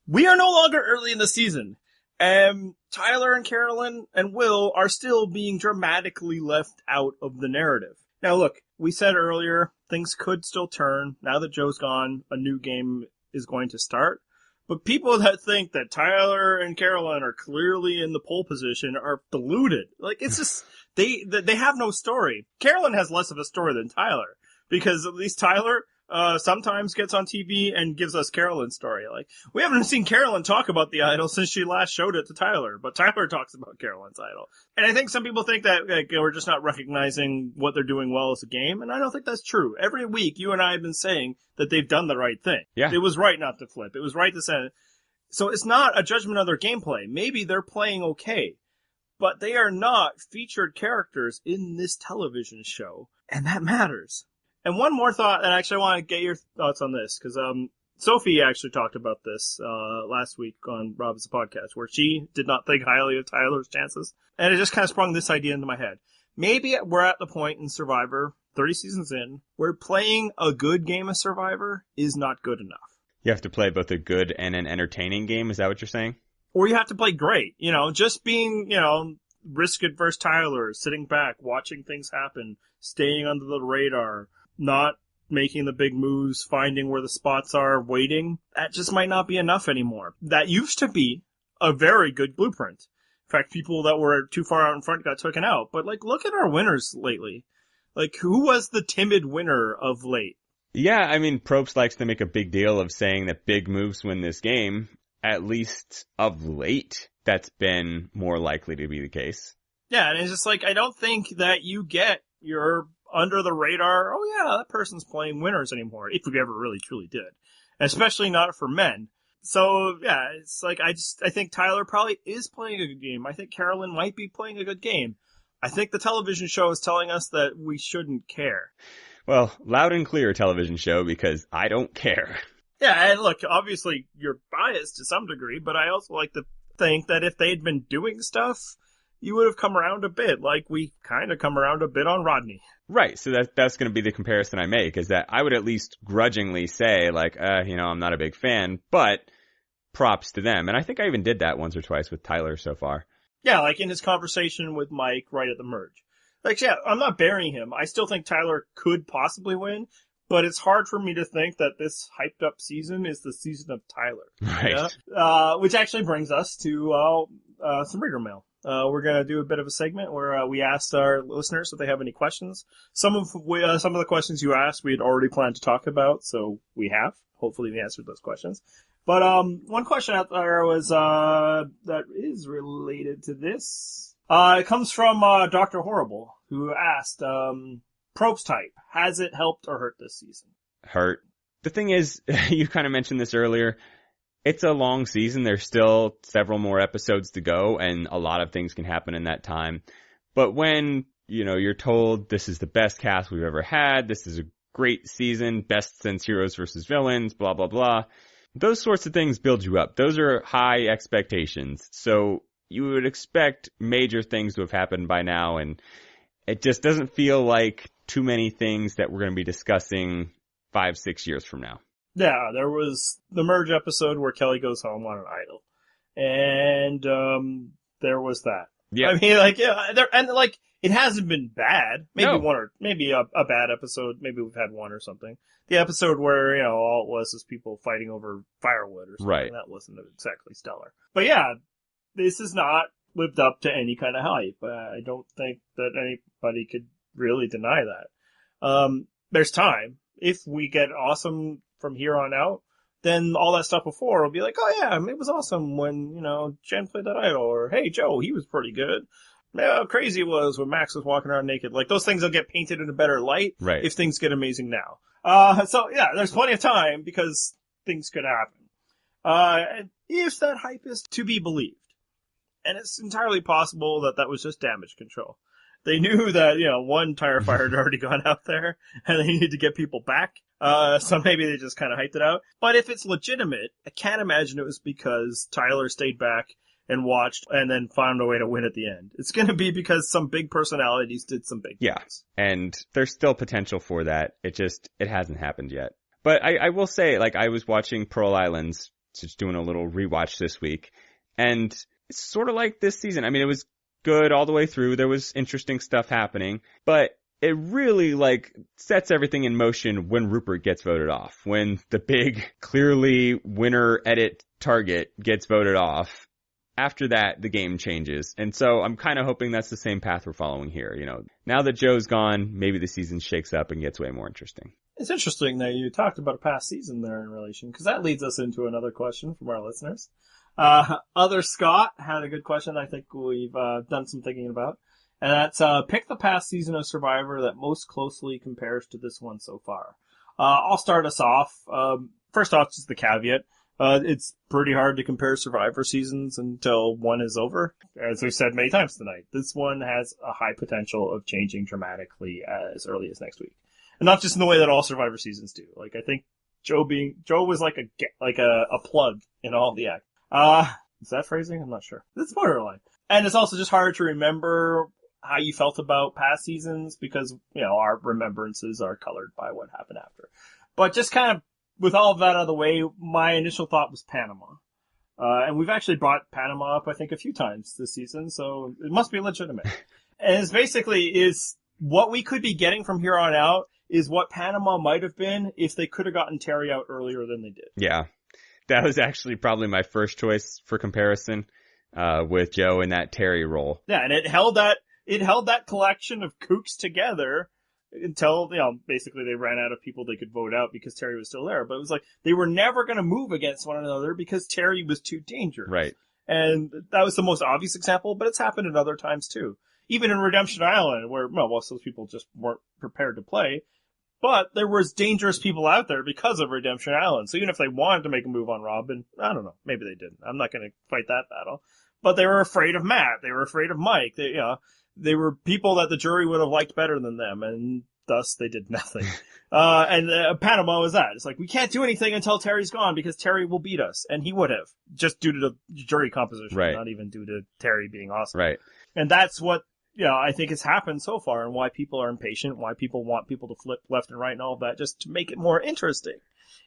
We are no longer early in the season. Tyler and Carolyn and Will are still being dramatically left out of the narrative. Now look, we said earlier, things could still turn. Now that Joe's gone, a new game is going to start. But people that think that Tyler and Carolyn are clearly in the pole position are deluded. It's just, they have no story. Carolyn has less of a story than Tyler, because at least Tyler, sometimes gets on TV and gives us Carolyn's story. We haven't seen Carolyn talk about the idol since she last showed it to Tyler, but Tyler talks about Carolyn's idol. And I think some people think that we're just not recognizing what they're doing well as a game, and I don't think that's true. Every week, you and I have been saying that they've done the right thing. Yeah. It was right not to flip. It was right to send it. So it's not a judgment of their gameplay. Maybe they're playing okay, but they are not featured characters in this television show, and that matters. And one more thought, and actually I want to get your thoughts on this, because Sophie actually talked about this last week on Rob's podcast, where she did not think highly of Tyler's chances. And it just kind of sprung this idea into my head. Maybe we're at the point in Survivor, 30 seasons in, where playing a good game of Survivor is not good enough. You have to play both a good and an entertaining game, is that what you're saying? Or you have to play great. Just being, risk-adverse Tyler, sitting back, watching things happen, staying under the radar, not making the big moves, finding where the spots are, waiting. That just might not be enough anymore. That used to be a very good blueprint. In fact, people that were too far out in front got taken out. But, look at our winners lately. Who was the timid winner of late? Yeah, Probst likes to make a big deal of saying that big moves win this game. At least of late, that's been more likely to be the case. Yeah, and it's just I don't think that you get your under the radar, oh yeah, that person's playing winners anymore, if we ever really truly did. Especially not for men. So, yeah, it's I think Tyler probably is playing a good game. I think Carolyn might be playing a good game. I think the television show is telling us that we shouldn't care. Well, loud and clear television show, because I don't care. Yeah, and look, obviously you're biased to some degree, but I also like to think that if they'd been doing stuff, you would have come around a bit, like we kind of come around a bit on Rodney. Right, so that's going to be the comparison I make, is that I would at least grudgingly say, I'm not a big fan, but props to them. And I think I even did that once or twice with Tyler so far. Yeah, in his conversation with Mike right at the merge. I'm not burying him. I still think Tyler could possibly win, but it's hard for me to think that this hyped up season is the season of Tyler. Right. Yeah? Which actually brings us to some reader mail. We're going to do a bit of a segment where we asked our listeners if they have any questions. Some of the questions you asked we had already planned to talk about, so we have. Hopefully we answered those questions. But one question out there was that is related to this. It comes from Dr. Horrible, who asked, Probst type, has it helped or hurt this season? Hurt. The thing is, you kind of mentioned this earlier, it's a long season. There's still several more episodes to go, and a lot of things can happen in that time. But when you're told this is the best cast we've ever had. This is a great season, best since Heroes versus Villains, blah, blah, blah. Those sorts of things build you up. Those are high expectations. So you would expect major things to have happened by now, and it just doesn't feel like too many things that we're going to be discussing 5-6 years from now. Yeah, there was the Merge episode where Kelly goes home on an idol. And there was that. Yeah. I mean, it hasn't been bad. Maybe No. maybe a bad episode. Maybe we've had one or something. The episode where, all it was is people fighting over firewood or something. Right. That wasn't exactly stellar. But yeah, this has not lived up to any kind of hype. I don't think that anybody could really deny that. There's time. If we get awesome from here on out, then all that stuff before will be like, oh yeah, it was awesome when, Jen played that idol, or hey, Joe, he was pretty good. Yeah, how crazy it was when Max was walking around naked. Like, those things will get painted in a better light Right. if things get amazing now. So yeah, there's plenty of time because things could happen. If that hype is to be believed. And it's entirely possible that was just damage control. They knew that, one tire fire had already gone out there, and they needed to get people back. So maybe they just kind of hyped it out. But if it's legitimate, I can't imagine it was because Tyler stayed back and watched and then found a way to win at the end. It's going to be because some big personalities did some big things. And there's still potential for that. It hasn't happened yet. But I will say, I was watching Pearl Islands, just doing a little rewatch this week, and it's sort of like this season. I mean, it was good all the way through. There was interesting stuff happening, but it really sets everything in motion when Rupert gets voted off, when the big, clearly winner edit target gets voted off. After that, the game changes. And so I'm kind of hoping that's the same path we're following here. Now that Joe's gone, maybe the season shakes up and gets way more interesting. It's interesting that you talked about a past season there in relation, because that leads us into another question from our listeners. Other Scott had a good question I think we've done some thinking about. And that's, pick the past season of Survivor that most closely compares to this one so far. I'll start us off. First off, just the caveat. It's pretty hard to compare Survivor seasons until one is over. As we've said many times tonight, this one has a high potential of changing dramatically as early as next week. And not just in the way that all Survivor seasons do. I think Joe was like a plug in all of the act. Is that phrasing? I'm not sure. It's borderline. And it's also just hard to remember how you felt about past seasons because, our remembrances are colored by what happened after. But just kind of with all of that out of the way, my initial thought was Panama. And we've actually brought Panama up, I think, a few times this season, so it must be legitimate. And it's basically what we could be getting from here on out is what Panama might have been if they could have gotten Terry out earlier than they did. Yeah. That was actually probably my first choice for comparison, with Joe in that Terry role. Yeah, and it held that collection of kooks together until, basically they ran out of people they could vote out because Terry was still there. But it was like, they were never going to move against one another because Terry was too dangerous. Right. And that was the most obvious example, but it's happened at other times too. Even in Redemption Island, where, most of those people just weren't prepared to play. But there was dangerous people out there because of Redemption Island. So even if they wanted to make a move on Robin, I don't know, maybe they didn't. I'm not going to fight that battle. But they were afraid of Matt. They were afraid of Mike. They were people that the jury would have liked better than them, and thus they did nothing. And Panama was that. It's like, we can't do anything until Terry's gone because Terry will beat us. And he would have, just due to the jury composition, right. Not even due to Terry being awesome. Right. And that's what, I think has happened so far, and why people are impatient, why people want people to flip left and right and all of that, just to make it more interesting,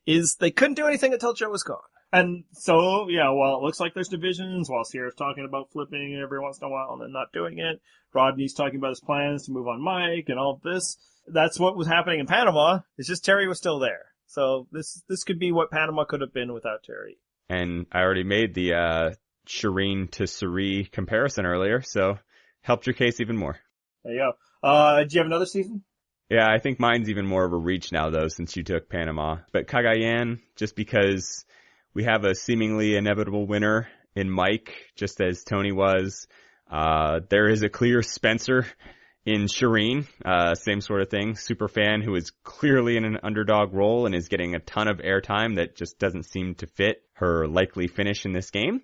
is they couldn't do anything until Joe was gone. And so, while it looks like there's divisions, while Sierra's talking about flipping every once in a while and then not doing it, Rodney's talking about his plans to move on Mike and all of this, that's what was happening in Panama. It's just Terry was still there. So this could be what Panama could have been without Terry. And I already made the Shireen to Suri comparison earlier, so helped your case even more. There you go. Do you have another season? Yeah, I think mine's even more of a reach now, though, since you took Panama. But Cagayan, just because we have a seemingly inevitable winner in Mike, just as Tony was. There is a clear Spencer in Shireen, same sort of thing. Super fan who is clearly in an underdog role and is getting a ton of airtime that just doesn't seem to fit her likely finish in this game.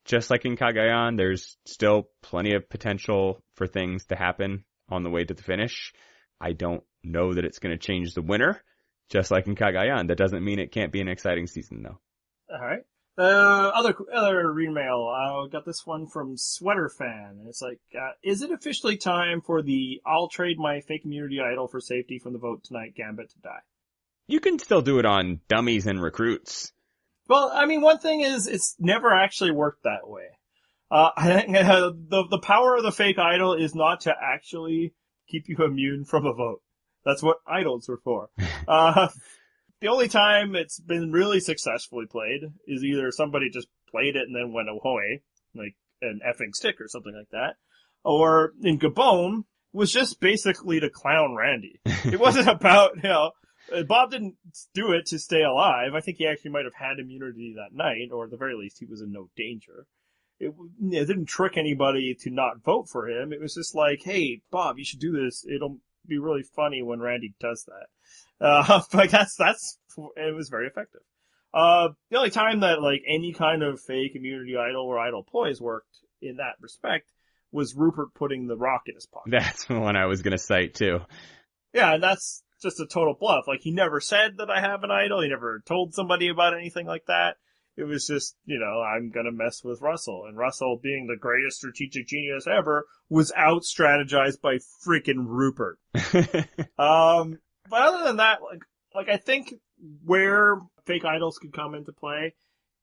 Just like in Cagayan, there's still plenty of potential for things to happen. on the way to the finish. I don't know that it's going to change the winner, just like in Cagayan. That doesn't mean it can't be an exciting season, though. All right. Other read mail. I got this one from Sweater Fan, and it's like, is it officially time for the "I'll trade my fake immunity idol for safety from the vote tonight" gambit to die? You can still do it on dummies and recruits. Well, I mean, one thing is, it's never actually worked that way. I think the power of the fake idol is not to actually keep you immune from a vote. That's what idols are for. The only time it's been really successfully played is either somebody just played it and then went away, like an effing stick or something like that, or in Gabon was just basically to clown Randy. It wasn't about, Bob didn't do it to stay alive. I think he actually might have had immunity that night, or at the very least he was in no danger. It didn't trick anybody to not vote for him. It was just like, hey, Bob, you should do this. It'll be really funny when Randy does that. But it was very effective. The only time that, like, any kind of fake immunity idol or idol poise worked in that respect was Rupert putting the rock in his pocket. That's the one I was going to cite, too. Yeah, and that's just a total bluff. Like, he never said that I have an idol. He never told somebody about anything like that. It was just, I'm gonna mess with Russell. And Russell, being the greatest strategic genius ever, was out-strategized by freaking Rupert. But other than that, like I think where fake idols could come into play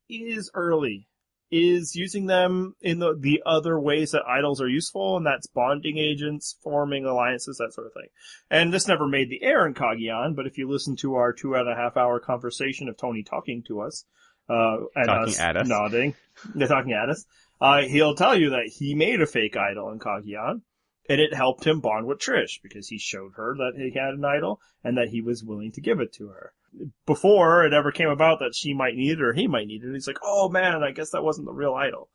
is early. Is using them in the other ways that idols are useful, and that's bonding agents, forming alliances, that sort of thing. And this never made the air in Cagayan, but if you listen to our 2.5-hour conversation of Tony talking to us, and talking at us. Nodding, they're talking at us, he'll tell you that he made a fake idol in Cagayan, and it helped him bond with Trish, because he showed her that he had an idol, and that he was willing to give it to her. Before it ever came about that she might need it or he might need it, he's like, oh man, I guess that wasn't the real idol.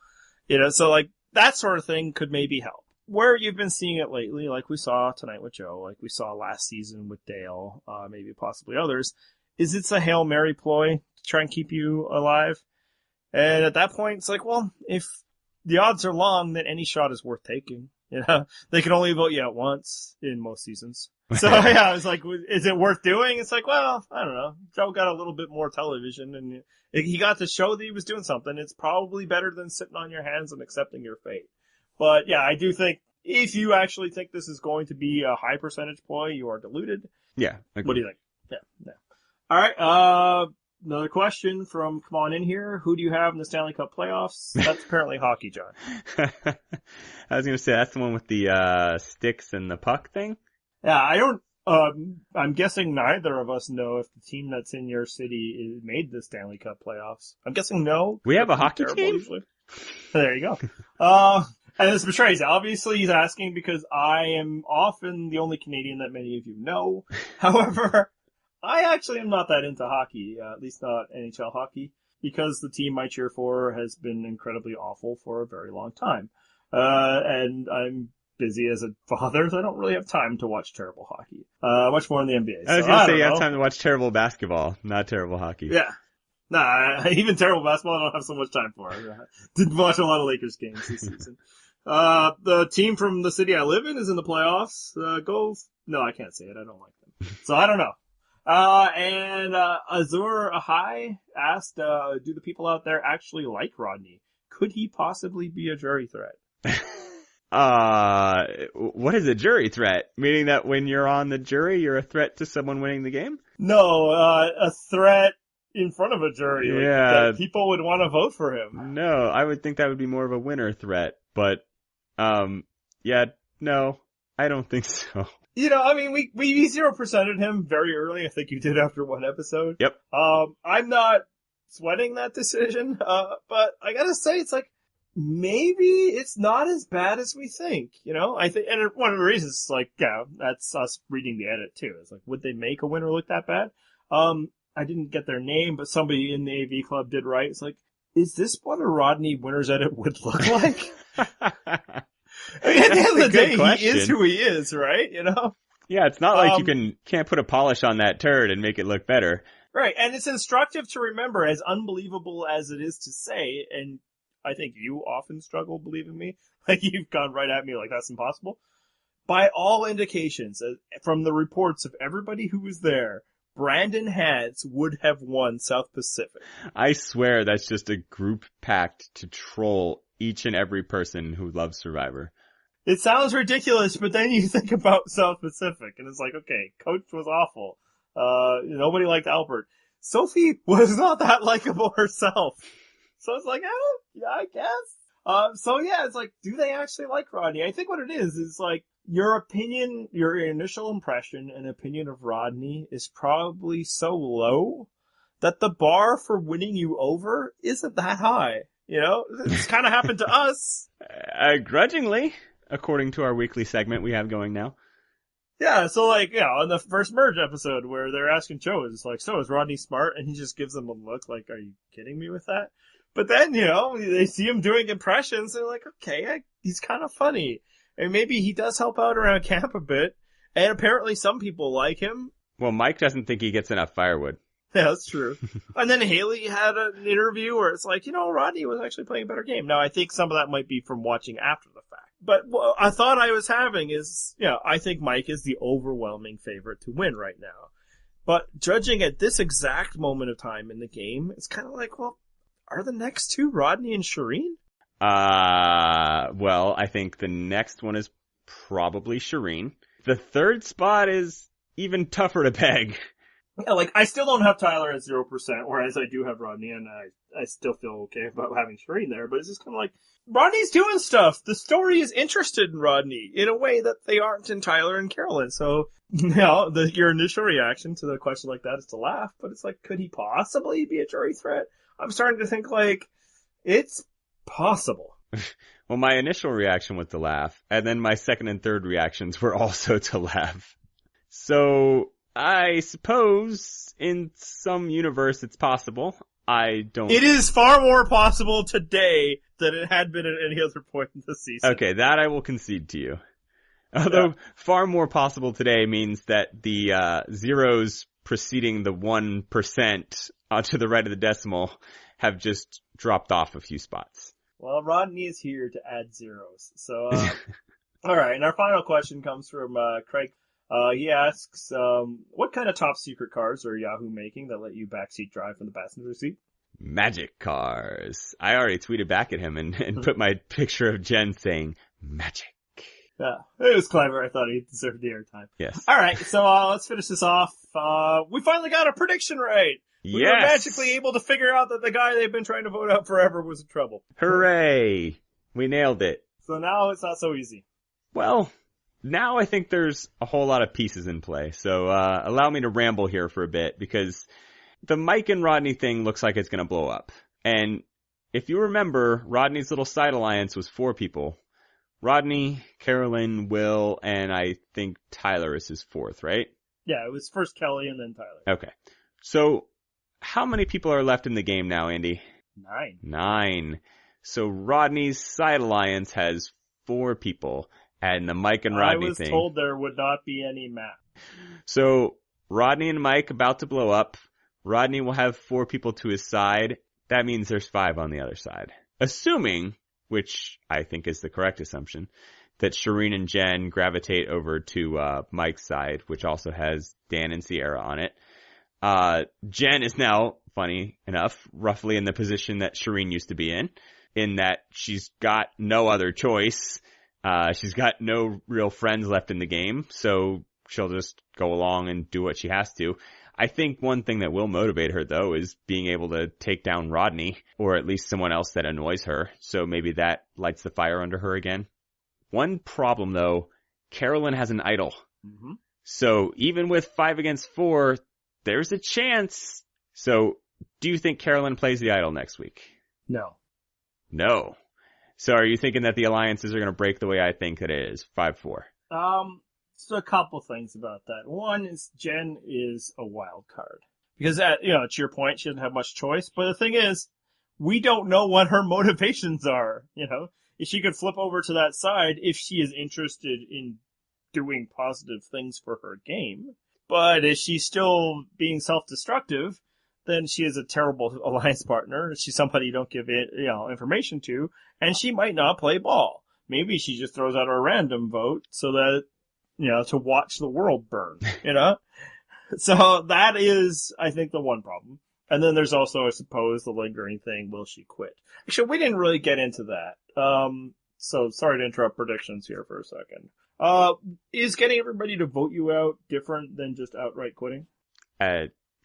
So like, that sort of thing could maybe help. Where you've been seeing it lately, like we saw tonight with Joe, like we saw last season with Dale, maybe possibly others, is it's a Hail Mary ploy to try and keep you alive. And at that point, it's like, well, if the odds are long, then any shot is worth taking. They can only vote you out once in most seasons. So yeah, it's like, is it worth doing? It's like, well, I don't know. Joe got a little bit more television and he got to show that he was doing something. It's probably better than sitting on your hands and accepting your fate. But yeah, I do think if you actually think this is going to be a high percentage ploy, you are deluded. Yeah. What do you think? Yeah. All right. Another question from Come On In Here. Who do you have in the Stanley Cup playoffs? That's apparently hockey, John. I was going to say, that's the one with the sticks and the puck thing? Yeah, I'm guessing neither of us know if the team that's in your city made the Stanley Cup playoffs. I'm guessing no. We have a hockey team? Usually. There you go. And this betrays. Obviously, he's asking because I am often the only Canadian that many of you know. However, I actually am not that into hockey, at least not NHL hockey, because the team I cheer for has been incredibly awful for a very long time. And I'm busy as a father, so I don't really have time to watch terrible hockey. Much more in the NBA. I was going to say you have time to watch terrible basketball, not terrible hockey. Yeah. Nah, even terrible basketball I don't have so much time for. Didn't watch a lot of Lakers games this season. The team from the city I live in is in the playoffs. No, I can't say it. I don't like them. So I don't know. And Azur Ahai asked, do the people out there actually like Rodney? Could he possibly be a jury threat? What is a jury threat? Meaning that when you're on the jury, you're a threat to someone winning the game? No, a threat in front of a jury. Yeah. That people would want to vote for him. No, I would think that would be more of a winner threat, but, yeah, no, I don't think so. I mean, we 0%ed him very early. I think you did after one episode. Yep. I'm not sweating that decision, but I gotta say, it's like, maybe it's not as bad as we think, I think, and one of the reasons is like, yeah, that's us reading the edit too. It's like, would they make a winner look that bad? I didn't get their name, but somebody in the AV club did write. It's like, is this what a Rodney winner's edit would look like? I mean, at the end of the day, question. He is who he is, right? Yeah, it's not like you can't put a polish on that turd and make it look better. Right, and it's instructive to remember, as unbelievable as it is to say, and I think you often struggle believing me. Like, you've gone right at me like that's impossible. by all indications, from the reports of everybody who was there, Brandon Hantz would have won South Pacific. I swear that's just a group pact to troll each and every person who loves Survivor. It sounds ridiculous, but then you think about South Pacific, and it's like, okay, Coach was awful. Nobody liked Albert. Sophie was not that likable herself. So it's like, yeah, I guess. It's like, do they actually like Rodney? I think what it is like, your opinion, your initial impression and opinion of Rodney is probably so low that the bar for winning you over isn't that high. You know, it's kind of happened to us. Grudgingly, according to our weekly segment we have going now. Yeah, so like, on the first Merge episode where they're asking Joe, it's like, so is Rodney smart? And he just gives them a look like, are you kidding me with that? But then, they see him doing impressions, and they're like, okay, he's kind of funny. And maybe he does help out around camp a bit. And apparently some people like him. Well, Mike doesn't think he gets enough firewood. Yeah, that's true. And then Haley had an interview where it's like, Rodney was actually playing a better game. Now, I think some of that might be from watching after the fact. But what I thought I was having is, I think Mike is the overwhelming favorite to win right now. But judging at this exact moment of time in the game, it's kind of like, well, are the next two Rodney and Shireen? Well, I think the next one is probably Shireen. The third spot is even tougher to peg. Yeah, like, I still don't have Tyler at 0%, whereas I do have Rodney, and I still feel okay about having Shireen there, but it's just kind of like, Rodney's doing stuff. The story is interested in Rodney in a way that they aren't in Tyler and Carolyn. So, your initial reaction to the question like that is to laugh, but it's like, could he possibly be a jury threat? I'm starting to think like, it's possible. Well, my initial reaction was to laugh, and then my second and third reactions were also to laugh. So, I suppose in some universe it's possible. It is far more possible today than it had been at any other point in the season. Okay, that I will concede to you. Although far more possible today means that the zeros preceding the 1% to the right of the decimal have just dropped off a few spots. Well, Rodney is here to add zeros. So, alright, and our final question comes from Craig. He asks, what kind of top secret cars are Yahoo making that let you backseat drive from the passenger seat? Magic cars. I already tweeted back at him and put my picture of Jen saying, magic. Yeah, it was clever. I thought he deserved the airtime. Yes. Alright, so let's finish this off. We finally got a prediction right. We were magically able to figure out that the guy they've been trying to vote out forever was in trouble. Hooray! We nailed it. So now it's not so easy. Well, now I think there's a whole lot of pieces in play, so allow me to ramble here for a bit, because the Mike and Rodney thing looks like it's going to blow up. And if you remember, Rodney's little side alliance was 4 people. Rodney, Carolyn, Will, and I think Tyler is his 4th, right? Yeah, it was first Kelly and then Tyler. Okay. So, how many people are left in the game now, Andy? 9. 9. So Rodney's side alliance has 4 people. And the Mike and Rodney thing. I was told there would not be any map. So, Rodney and Mike about to blow up. Rodney will have 4 people to his side. That means there's 5 on the other side. Assuming, which I think is the correct assumption, that Shireen and Jen gravitate over to Mike's side, which also has Dan and Sierra on it. Jen is now, funny enough, roughly in the position that Shireen used to be in that she's got no other choice. She's got no real friends left in the game, so she'll just go along and do what she has to. I think one thing that will motivate her, though, is being able to take down Rodney, or at least someone else that annoys her, so maybe that lights the fire under her again. One problem, though, Carolyn has an idol. Mm-hmm. So even with 5 against 4, there's a chance. So do you think Carolyn plays the idol next week? No. No. So are you thinking that the alliances are going to break the way I think it is, 5-4? So a couple things about that. One is Jen is a wild card. Because to your point, she doesn't have much choice. But the thing is, we don't know what her motivations are, If she could flip over to that side if she is interested in doing positive things for her game. But if she's still being self-destructive, then she is a terrible alliance partner. She's somebody you don't give information to, and she might not play ball. Maybe she just throws out a random vote so that to watch the world burn, So that is, I think, the one problem. And then there's also, I suppose, the lingering thing, will she quit? Actually, we didn't really get into that. So sorry to interrupt predictions here for a second. Is getting everybody to vote you out different than just outright quitting?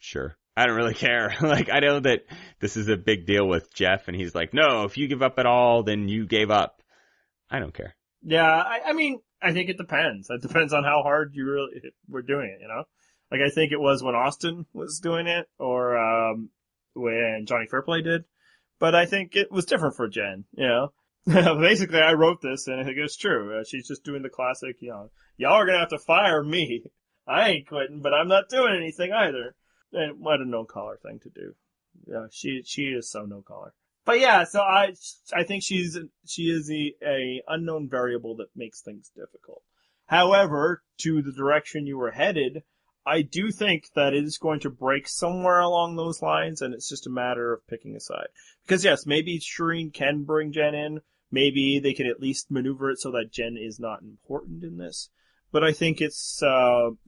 Sure. I don't really care. Like, I know that this is a big deal with Jeff, and he's like, no, if you give up at all, then you gave up. I don't care. Yeah, I mean, I think it depends. It depends on how hard you really were doing it, Like, I think it was when Austin was doing it, or when Johnny Fairplay did. But I think it was different for Jen, Basically, I wrote this, and I think it's true. She's just doing the classic, y'all are gonna have to fire me. I ain't quitting, but I'm not doing anything either. And what a no-collar thing to do. Yeah, she is so no-collar. But yeah, so I think she is a unknown variable that makes things difficult. However, to the direction you were headed, I do think that it is going to break somewhere along those lines, and it's just a matter of picking a side. Because yes, maybe Shireen can bring Jen in. Maybe they can at least maneuver it so that Jen is not important in this. But I think it's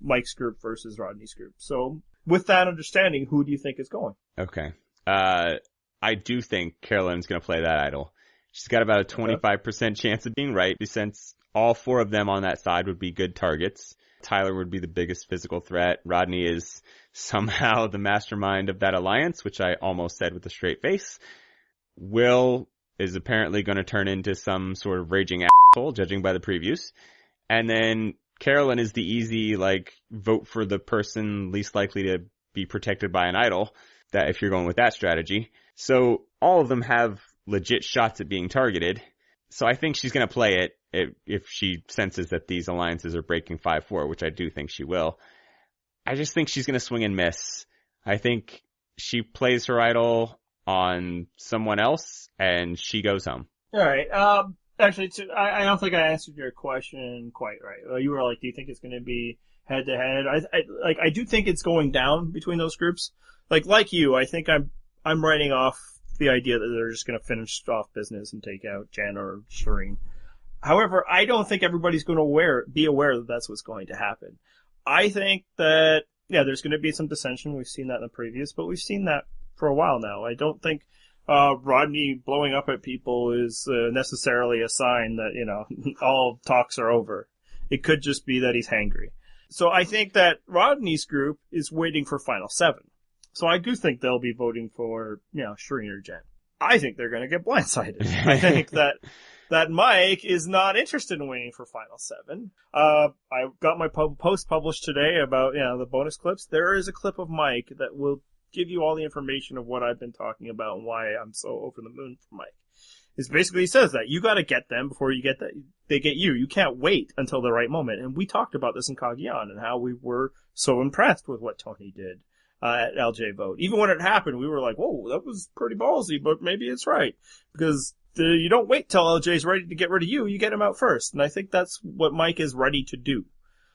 Mike's group versus Rodney's group. So with that understanding, who do you think is going? Okay. I do think Carolyn's going to play that idol. She's got about a 25% chance of being right, since all four of them on that side would be good targets. Tyler would be the biggest physical threat. Rodney is somehow the mastermind of that alliance, which I almost said with a straight face. Will is apparently going to turn into some sort of raging asshole, judging by the previews. And then Carolyn is the easy, vote for the person least likely to be protected by an idol, that if you're going with that strategy. So all of them have legit shots at being targeted. So I think she's going to play it if she senses that these alliances are breaking 5-4, which I do think she will. I just think she's going to swing and miss. I think she plays her idol on someone else and she goes home. All right. Actually, I don't think I answered your question quite right. You were like, do you think it's going to be head to head? I do think it's going down between those groups. Like you, I think I'm writing off the idea that they're just going to finish off business and take out Jen or Shireen. However, I don't think everybody's going to be aware that that's what's going to happen. I think that, there's going to be some dissension. We've seen that in the previous, but we've seen that for a while now. I don't think Rodney blowing up at people is necessarily a sign that, all talks are over. It could just be that he's hangry. So I think that Rodney's group is waiting for Final 7. So I do think they'll be voting for, Shireen or Jen. I think they're going to get blindsided. I think that Mike is not interested in waiting for Final 7. I got my post published today about, the bonus clips. There is a clip of Mike that will give you all the information of what I've been talking about and why I'm so over the moon for Mike. It basically says that you got to get them before they get you. You can't wait until the right moment. And we talked about this in Cagayan and how we were so impressed with what Tony did at LJ Vote. Even when it happened, we were like, whoa, that was pretty ballsy, but maybe it's right. Because you don't wait till LJ's ready to get rid of you. You get him out first. And I think that's what Mike is ready to do.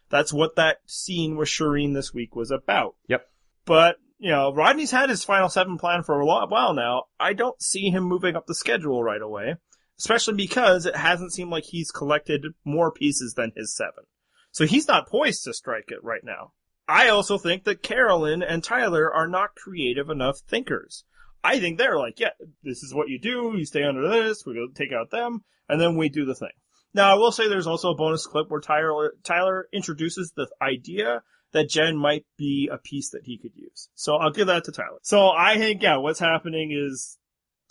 That's what that scene with Shireen this week was about. Yep. But, Rodney's had his Final 7 plan for a while now. I don't see him moving up the schedule right away, especially because it hasn't seemed like he's collected more pieces than his 7. So he's not poised to strike it right now. I also think that Carolyn and Tyler are not creative enough thinkers. I think they're like, this is what you do. You stay under this. We go take out them, and then we do the thing. Now, I will say there's also a bonus clip where Tyler introduces the idea that Jen might be a piece that he could use. So I'll give that to Tyler. So I think, what's happening is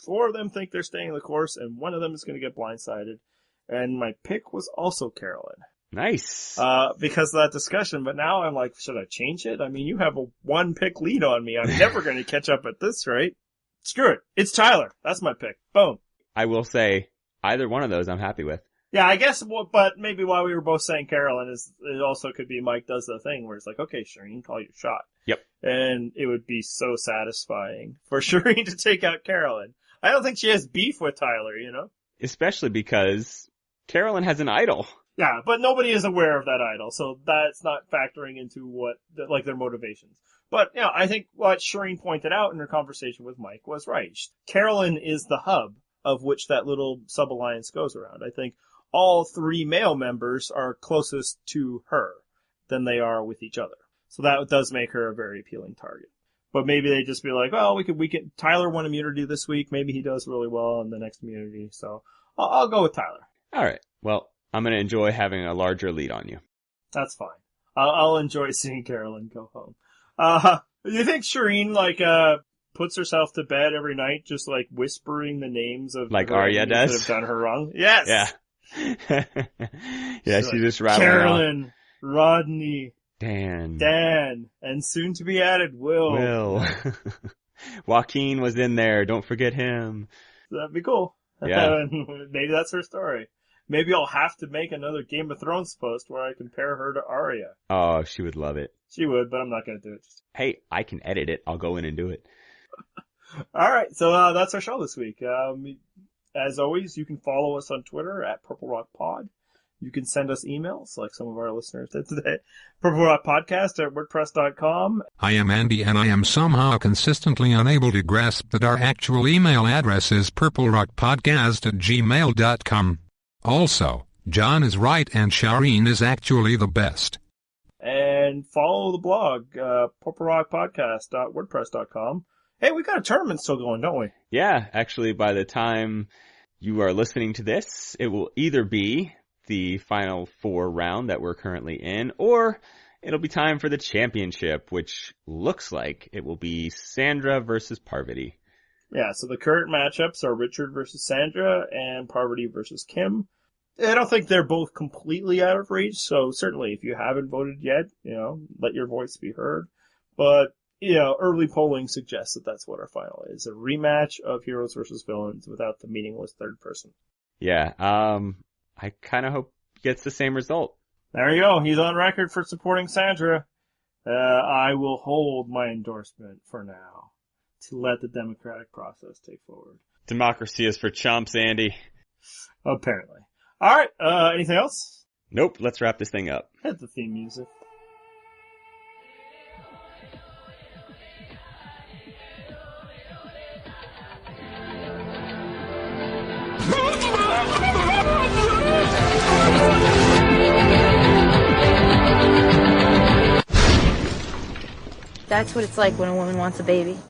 4 of them think they're staying the course, and one of them is going to get blindsided. And my pick was also Carolyn. Nice. Because of that discussion, but now I'm like, should I change it? I mean, you have a 1-pick lead on me. I'm never going to catch up at this rate. Screw it. It's Tyler. That's my pick. Boom. I will say either one of those I'm happy with. Yeah, I guess, but maybe why we were both saying Carolyn is it also could be Mike does the thing where it's like, okay, Shireen, call your shot. Yep. And it would be so satisfying for Shireen to take out Carolyn. I don't think she has beef with Tyler, Especially because Carolyn has an idol. Yeah, but nobody is aware of that idol, so that's not factoring into their motivations. But, I think what Shireen pointed out in her conversation with Mike was right. Carolyn is the hub of which that little sub-alliance goes around. I think all 3 male members are closest to her than they are with each other. So that does make her a very appealing target. But maybe they just be like, well, we could, Tyler won immunity this week. Maybe he does really well in the next immunity. So I'll go with Tyler. All right. Well, I'm going to enjoy having a larger lead on you. That's fine. I'll enjoy seeing Carolyn go home. You think Shireen, puts herself to bed every night just, whispering the names of like Arya does? That have done her wrong? Yes! Yeah. Yeah, she's just rattling Carolyn, off. Rodney, Dan, and soon to be added, Will. Joaquin was in there. Don't forget him. That'd be cool. Yeah. Maybe that's her story. Maybe I'll have to make another Game of Thrones post where I compare her to Arya. Oh, she would love it. She would, but I'm not going to do it. Hey, I can edit it. I'll go in and do it. All right, so that's our show this week. As always, you can follow us on Twitter at Purple Rock Pod. You can send us emails, like some of our listeners did today. purplerockpodcast@wordpress.com. I am Andy, and I am somehow consistently unable to grasp that our actual email address is purplerockpodcast@gmail.com. Also, John is right and Shireen is actually the best. And follow the blog, purplerockpodcast.wordpress.com. Hey, we got a tournament still going, don't we? Yeah, actually, by the time you are listening to this, it will either be the Final Four round that we're currently in, or it'll be time for the championship, which looks like it will be Sandra versus Parvati. Yeah, so the current matchups are Richard versus Sandra and Parvati versus Kim. I don't think they're both completely out of reach, so certainly if you haven't voted yet, let your voice be heard. But, early polling suggests that that's what our final is. A rematch of heroes versus villains without the meaningless third person. Yeah, I kind of hope he gets the same result. There you go. He's on record for supporting Sandra. I will hold my endorsement for now to let the democratic process take forward. Democracy is for chumps, Andy. Apparently. All right. Anything else? Nope. Let's wrap this thing up. Hit the theme music. That's what it's like when a woman wants a baby.